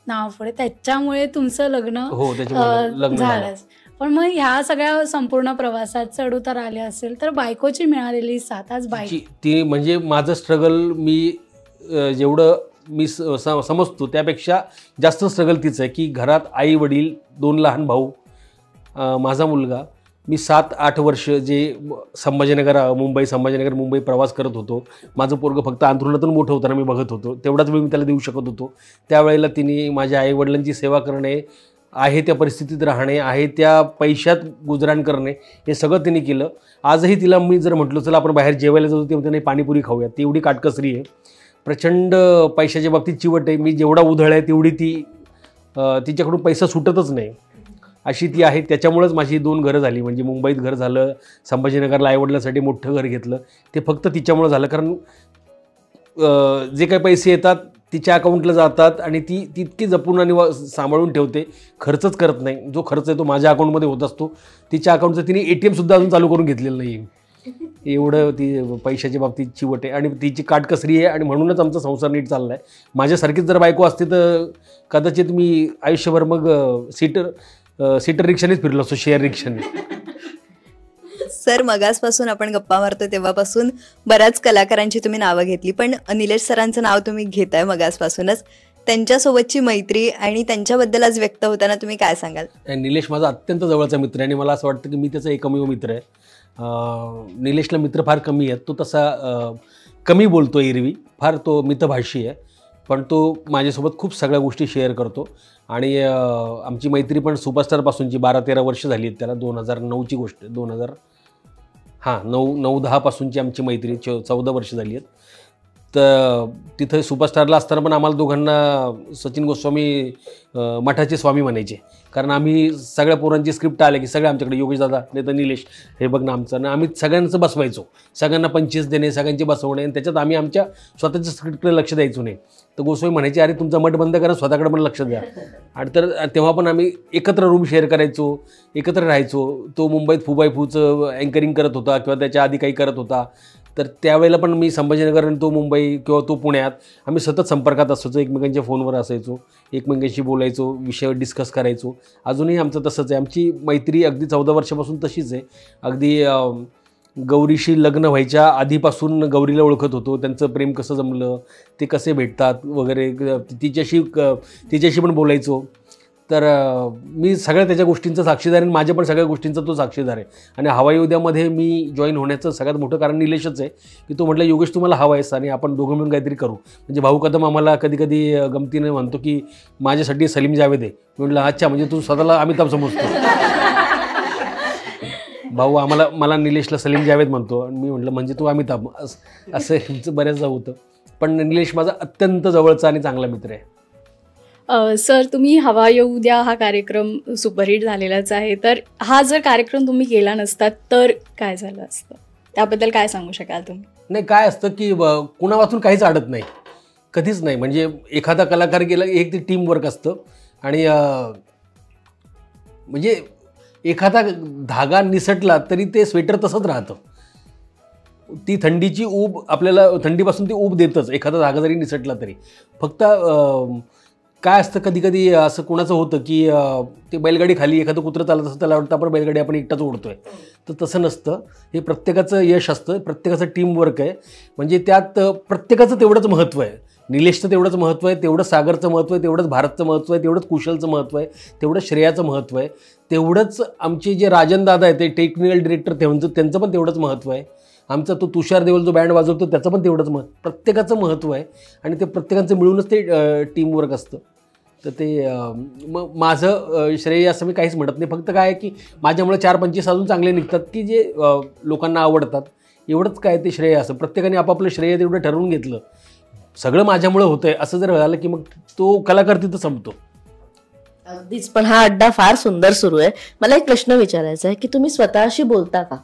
नावापुढे, त्याच्यामुळे तुमचं लग्न झालंच. पण मग ह्या सगळ्या संपूर्ण प्रवासात चढउतार आले असेल तर बायकोची मिळालेली साथ, आज ती म्हणजे माझं स्ट्रगल मी जेवढं मी समजतो त्यापेक्षा जास्त स्ट्रगल तीच आहे. की घरात आई वडील, 2 लहान भाऊ, माझा मुलगा. मी 7-8 वर्ष जे संभाजीनगर मुंबई प्रवास करत होतो. माझं पोरगं फक्त अंथरुणातून मोठं होताना मी बघत होतो, तेवढाच वेळ मी त्याला देऊ शकत होतो. त्यावेळेला तिने माझ्या आईवडिलांची सेवा करणे, आहे त्या परिस्थितीत राहणे, आहे त्या पैशात गुजराण करणे, हे सगळं तिने केलं. आजही तिला मी जर म्हटलं चला आपण बाहेर जेवायला जाऊ, ते म्हणते नाही पाणीपुरी खाऊया. ती एवढी काटकसरी आहे. प्रचंड पैशाच्या बाबतीत चिवट आहे. मी जेवढा उधळ आहे तेवढी ती, तिच्याकडून पैसा सुटतच नाही अशी ती आहे. त्याच्यामुळेच माझी 2 घरं झाली. म्हणजे मुंबईत घर झालं, संभाजीनगरला आईवडिलांसाठी मोठं घर घेतलं, ते फक्त तिच्यामुळं झालं. कारण जे काही पैसे येतात तिच्या अकाउंटला जातात आणि ती तितकी जपून आणि सांभाळून ठेवते, खर्चच करत नाही. जो खर्च आहे तो माझ्या अकाउंटमध्ये होत असतो. तिच्या अकाउंटचं तिने ATM अजून चालू करून घेतलेलं नाही. एवढं ती पैशाच्या बाबतीत चिवट आहे आणि तिची काटकसरी आहे. आणि म्हणूनच आमचा संसार नीट चालला आहे. माझ्यासारखीच जर बायको असते तर कदाचित मी आयुष्यभर मग सीटर रिक्षानेच फिरलो असतो, शेअर रिक्षाने. सर, मगासपासून आपण गप्पा मारतोय तेव्हापासून बऱ्याच कलाकारांची तुम्ही नावं घेतली, पण निलेश सरांचं नाव तुम्ही घेताय मगासपासूनच. त्यांच्यासोबतची मैत्री आणि त्यांच्याबद्दल आज व्यक्त होताना तुम्ही काय सांगाल? निलेश माझा अत्यंत जवळचा मित्र आहे आणि मला असं वाटतं की मी त्याचा एकमेव मित्र आहे. निलेशला मित्र फार कमी आहेत. तो तसा कमी बोलतो, एरवी फार तो मितभाषी आहे, पण तो माझ्यासोबत खूप सगळ्या गोष्टी शेअर करतो. आणि आमची मैत्री पण सुपरस्टारपासूनची 12-13 वर्ष झाली आहेत. त्याला 2009ची गोष्ट, 9-10 पासूनची आमची मैत्री 14 वर्ष झाली आहेत. तर तिथं सुपरस्टारला असताना पण आम्हाला दोघांना सचिन गोस्वामी मठाचे स्वामी म्हणायचे, कारण आम्ही सगळ्या पोरांची स्क्रिप्ट आले की सगळे आमच्याकडे, योगेश दादा नाही तर निलेश, हे बघ ना आमचं, आणि आम्ही सगळ्यांचं बसवायचो, सगळ्यांना 25 देणे, सगळ्यांचे बसवणे, आणि त्याच्यात आम्ही आमच्या स्वतःच्या स्क्रिप्टकडे लक्ष द्यायचो नाही. तर गोस्वामी म्हणायचे, अरे तुमचा मठ बंद करा, स्वतःकडे पण लक्ष द्या. आणि तर तेव्हा पण आम्ही एकत्र रूम शेअर करायचो, एकत्र राहायचो. तो मुंबईत फूचं अँकरिंग करत होता किंवा त्याच्या आधी काही करत होता, तर त्यावेळेला पण मी संभाजीनगर आणि तो मुंबई किंवा तो पुण्यात, आम्ही सतत संपर्कात असायचो, एकमेकांच्या फोनवर असायचो, एकमेकांशी बोलायचो, विषयावर डिस्कस करायचो. अजूनही आमचं तसंच आहे. आमची मैत्री अगदी 14 वर्षापासून तशीच आहे. अगदी गौरीशी लग्न व्हायच्या आधीपासून गौरीला ओळखत होतो, त्यांचं प्रेम कसं जमलं, ते कसे भेटतात वगैरे, तिच्याशी पण बोलायचो. तर मी सगळ्या त्याच्या गोष्टींचा साक्षीदार आहे, माझ्या पण सगळ्या गोष्टींचा तो साक्षीदार आहे. आणि हवाई उद्यामध्ये मी जॉईन होण्याचं सगळ्यात मोठं कारण निलेशच आहे, की तो म्हटलं, योगेश तुम्हाला हवा आहेस आणि आपण दोघं मिळून काहीतरी करू. म्हणजे भाऊ कदम आम्हाला कधी कधी गमतीने म्हणतो की माझ्यासाठी सलीम जावेद आहे. मी म्हटलं अच्छा, म्हणजे तू स्वतःला अमिताभ समजतो. भाऊ मला निलेशला सलीम जावेद म्हणतो, आणि मी म्हटलं म्हणजे तू अमिताभ, असं बऱ्याचदा होतं. पण निलेश माझा अत्यंत जवळचा आणि चांगला मित्र आहे. सर, तुम्ही हवा येऊ द्या हा कार्यक्रम सुपरहिट झालेलाच आहे, तर हा जर कार्यक्रम तुम्ही केला नसता तर काय झालं असतं, त्याबद्दल काय सांगू शकाल तुम्ही? नाही, काय असतं की कुणा वाचून काहीच अडत नाही, कधीच नाही. म्हणजे एखादा कलाकार गेला, एक ते टीमवर्क असतं, आणि म्हणजे एखादा धागा निसटला तरी ते स्वेटर तसंच राहतं. ती थंडीची ऊब आपल्याला, थंडीपासून ती ऊब देतच, एखादा धागा जरी निसटला तरी. फक्त काय असतं, कधी कधी असं कोणाचं होतं की ते बैलगाडी खाली एखादं कुत्रं चालत असतं, त्याला वाटतं आपण बैलगाडी आपण एकटाच ओढतोय. तर तसं नसतं. हे प्रत्येकाचं यश असतं, प्रत्येकाचं टीमवर्क आहे. म्हणजे त्यात प्रत्येकाचं तेवढंच महत्त्व आहे. निलेशचं तेवढंच महत्त्व आहे, तेवढंच सागरचं महत्त्व आहे, तेवढंच भारतचं महत्त्व आहे, तेवढंच कुशलचं महत्त्व आहे, तेवढंच श्रेयाचं महत्त्व आहे, तेवढंच आमचे जे राजन दादा आहे ते टेक्निकल डिरेक्टर, त्यांचं पण तेवढंच महत्त्व आहे. आमचा तो तुषार देवल जो बँड वाजवतो त्याचं पण तेवढंच प्रत्येकाचं महत्त्व आहे. आणि ते प्रत्येकाचं मिळूनच ते टीमवर्क असतं. तर ते माझं श्रेय असं मी काहीच म्हणत नाही. फक्त काय आहे की माझ्यामुळे 4-25 अजून चांगले निघतात की जे लोकांना आवडतात, एवढंच काय ते श्रेय असं. प्रत्येकाने आपापलं श्रेय तेवढं ठरवून घेतलं, सगळं माझ्यामुळे होतंय असं जर झालं की मग तो कलाकार तिथं संपतो. अगदीच. पण हा अड्डा फार सुंदर सुरू आहे. मला एक प्रश्न विचारायचा आहे की तुम्ही स्वतःशी बोलता का?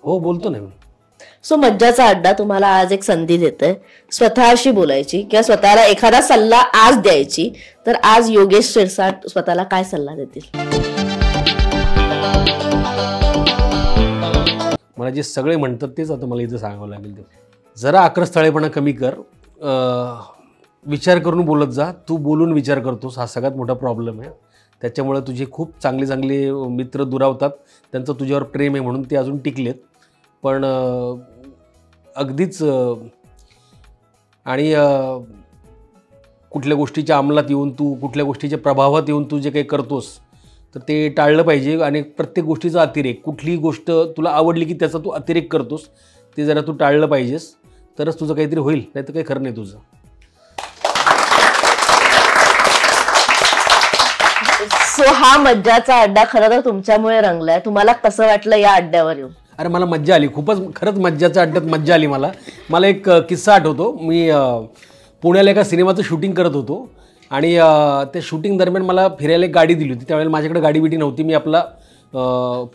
हो, बोलतो ना मी. सो मज्जाचा अड्डा तुम्हाला आज एक संधी देतोय स्वतःशी बोलायची किंवा स्वतःला एखादा सल्ला आज द्यायची, तर आज योगेश शिरसाट स्वतःला काय सल्ला देतील? मला जे सगळे म्हणतात तेच आता मला इथं सांगावं लागेल. जरा आक्रस्थळेपणा कमी कर, विचार करून बोलत जा. तू बोलून विचार करतोस, हा सगळ्यात मोठा प्रॉब्लेम आहे. त्याच्यामुळे तुझे खूप चांगले चांगले मित्र दुरावतात, त्यांचं तुझ्यावर प्रेम आहे म्हणून ते अजून टिकलेत. पण अगदीच आणि कुठल्या गोष्टीच्या अंमलात येऊन तू, कुठल्या गोष्टीच्या प्रभावात येऊन तू जे काही करतोस तर ते टाळलं पाहिजे. आणि प्रत्येक गोष्टीचा अतिरेक, कुठलीही गोष्ट तुला आवडली की त्याचा तू अतिरेक करतोस, ते जरा तू टाळलं पाहिजेस, तरच तुझं काहीतरी होईल, नाही तर काही खरं नाही तुझं. सो हा मज्जाचा अड्डा खरं तर तुमच्यामुळे रंगलाय. तुम्हाला कसं वाटलं या अड्ड्यावर येऊन? अरे मला मज्जा आली, खूपच खरंच मज्जाच्या अड्ड्यात मज्जा आली. मला एक किस्सा आठवतो. मी पुण्याला एका सिनेमाचं शूटिंग करत होतो आणि त्या शूटिंग दरम्यान मला फिरायला एक गाडी दिली होती. त्यावेळेला माझ्याकडे गाडी बिडी नव्हती. मी आपला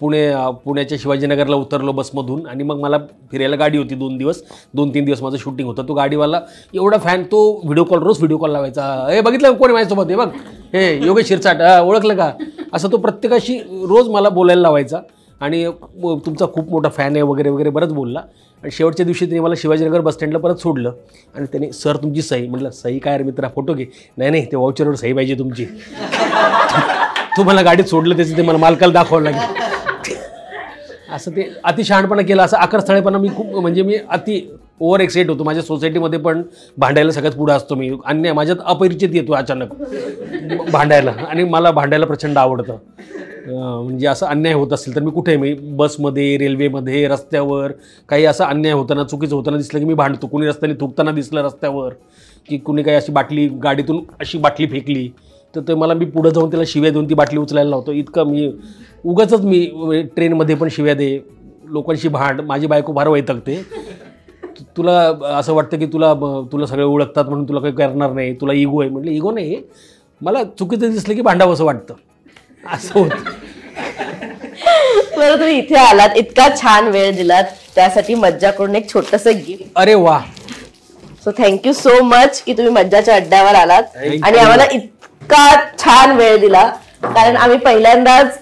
पुण्याच्या शिवाजीनगरला उतरलो बसमधून आणि मग मला फिरायला गाडी होती. 2-3 दिवस माझं शूटिंग होतं. तो गाडीवाला एवढा फॅन, तो रोज व्हिडिओ कॉल लावायचा. हे बघितलं कोणी माझ्यासोबत, हे बघ हे योगेश शिरसाट, ओळखलं का, असं तो प्रत्येकाशी रोज मला बोलायला लावायचा. आणि तुमचा खूप मोठा फॅन आहे वगैरे वगैरे बरंच बोलला. आणि शेवटच्या दिवशी त्याने मला शिवाजीनगर बसस्टँडला परत सोडलं आणि त्याने, सर तुमची सही. म्हटलं सही काय रे मित्रा, फोटो घे. नाही ते वाउचरवर सही पाहिजे तुमची. तू मला गाडीत सोडलं, त्याचं ते मला मालकाला दाखवावं लागेल. असं ते अतिशहाणपणा केला, असं आकर्षस्थळेपणा मी खूप, म्हणजे मी अति ओव्हर एक्साइट होतो. माझ्या सोसायटीमध्ये पण भांडायला सगळ्यात पुढे असतो मी. अन्याय माझ्यात अपरिचित येतो अचानक भांडायला, आणि मला भांडायला प्रचंड आवडतं. म्हणजे असं अन्याय होत असेल तर मी कुठे, मी बसमध्ये, रेल्वेमध्ये, रस्त्यावर काही असं अन्याय होताना, चुकीचं होताना दिसलं की मी भांडतो. कुणी रस्त्याने थुकताना दिसलं रस्त्यावर, की कुणी काही अशी बाटली गाडीतून अशी बाटली फेकली तर ते मला, मी पुढं जाऊन त्याला शिव्या देऊन ती बाटली उचलायला लावतो. इतकं मी उगाचच, मी ट्रेनमध्ये पण शिव्या दे, लोकांशी भांड. माझी बायको फार वैतागते, तुला असं वाटतं की तुला सगळे ओळखतात म्हणून तुला काही करणार नाही, तुला इगो आहे. म्हटलं इगो नाही, मला चुकीचं दिसलं की भांडावं असं वाटतं, असं होतं. बरं, तुम्ही इथे आलात, इतका छान वेळ दिलात, त्यासाठी मज्जा करून एक छोटंसं गिफ्ट. अरे वा. सो थँक्यू सो मच की तुम्ही मज्जाच्या अड्ड्यावर आलात आणि आम्हाला इतका छान वेळ दिला. कारण आम्ही पहिल्यांदाच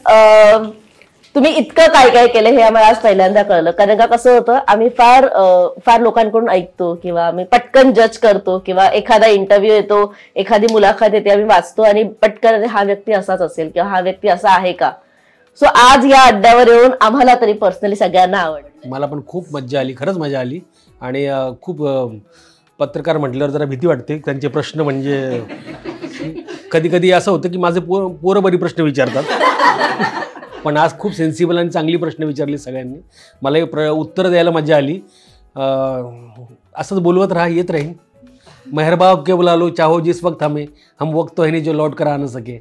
तुम्ही इतकं काय काय केलं हे आम्हाला आज पहिल्यांदा कळलं. कारण का कसं होतं, आम्ही फार लोकांकडून ऐकतो किंवा आम्ही पटकन जज करतो, किंवा एखादा इंटरव्ह्यू येतो, एखादी मुलाखत येते, आम्ही वाचतो आणि पटकन हा व्यक्ती असाच असेल किंवा हा व्यक्ती असा आहे का. सो आज या अड्ड्यावर येऊन आम्हाला तरी पर्सनली सगळ्यांना आवडलं. मला पण खूप मज्जा आली, खरंच मजा आली. आणि खूप पत्रकार म्हटल्यावर जरा भीती वाटते. त्यांचे प्रश्न म्हणजे कधी कधी असं होतं की माझे पोरं बरी प्रश्न विचारतात, पण आज खूप सेन्सिबल आणि चांगली प्रश्न विचारली सगळ्यांनी. मला उत्तर द्यायला मजा आली. असंच बोलवत येत राहीन. मेहरबा के बुला लो, चाहो जिस वक्त हमें, हम वक्त तो है नहीं जो लौट कर आ न सके.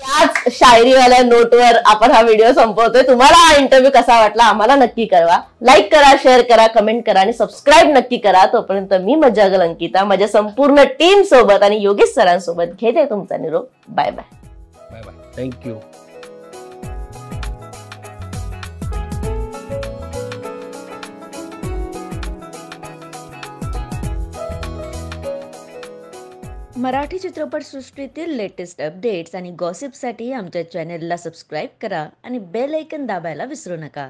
याच शायरीवाल्या नोटवर आपण हा व्हिडिओ संपवतोय. तुम्हाला हा इंटरव्ह्यू कसा वाटला आम्हाला नक्की कळवा. लाईक करा, शेअर करा, कमेंट करा आणि सबस्क्राईब नक्की करा. तोपर्यंत मी मज्जागल अंकिता माझ्या संपूर्ण टीम सोबत आणि योगेश सरांसोबत घेते तुमचा निरोप. Bye bye. Bye bye. Thank you. Marathi चित्रपटसृष्टीतील लेटेस्ट अपडेट्स आणि गॉसिपसाठी आमच्या चॅनेलला सबस्क्राईब करा आणि बेल आयकॉन दाबायला विसरू नका.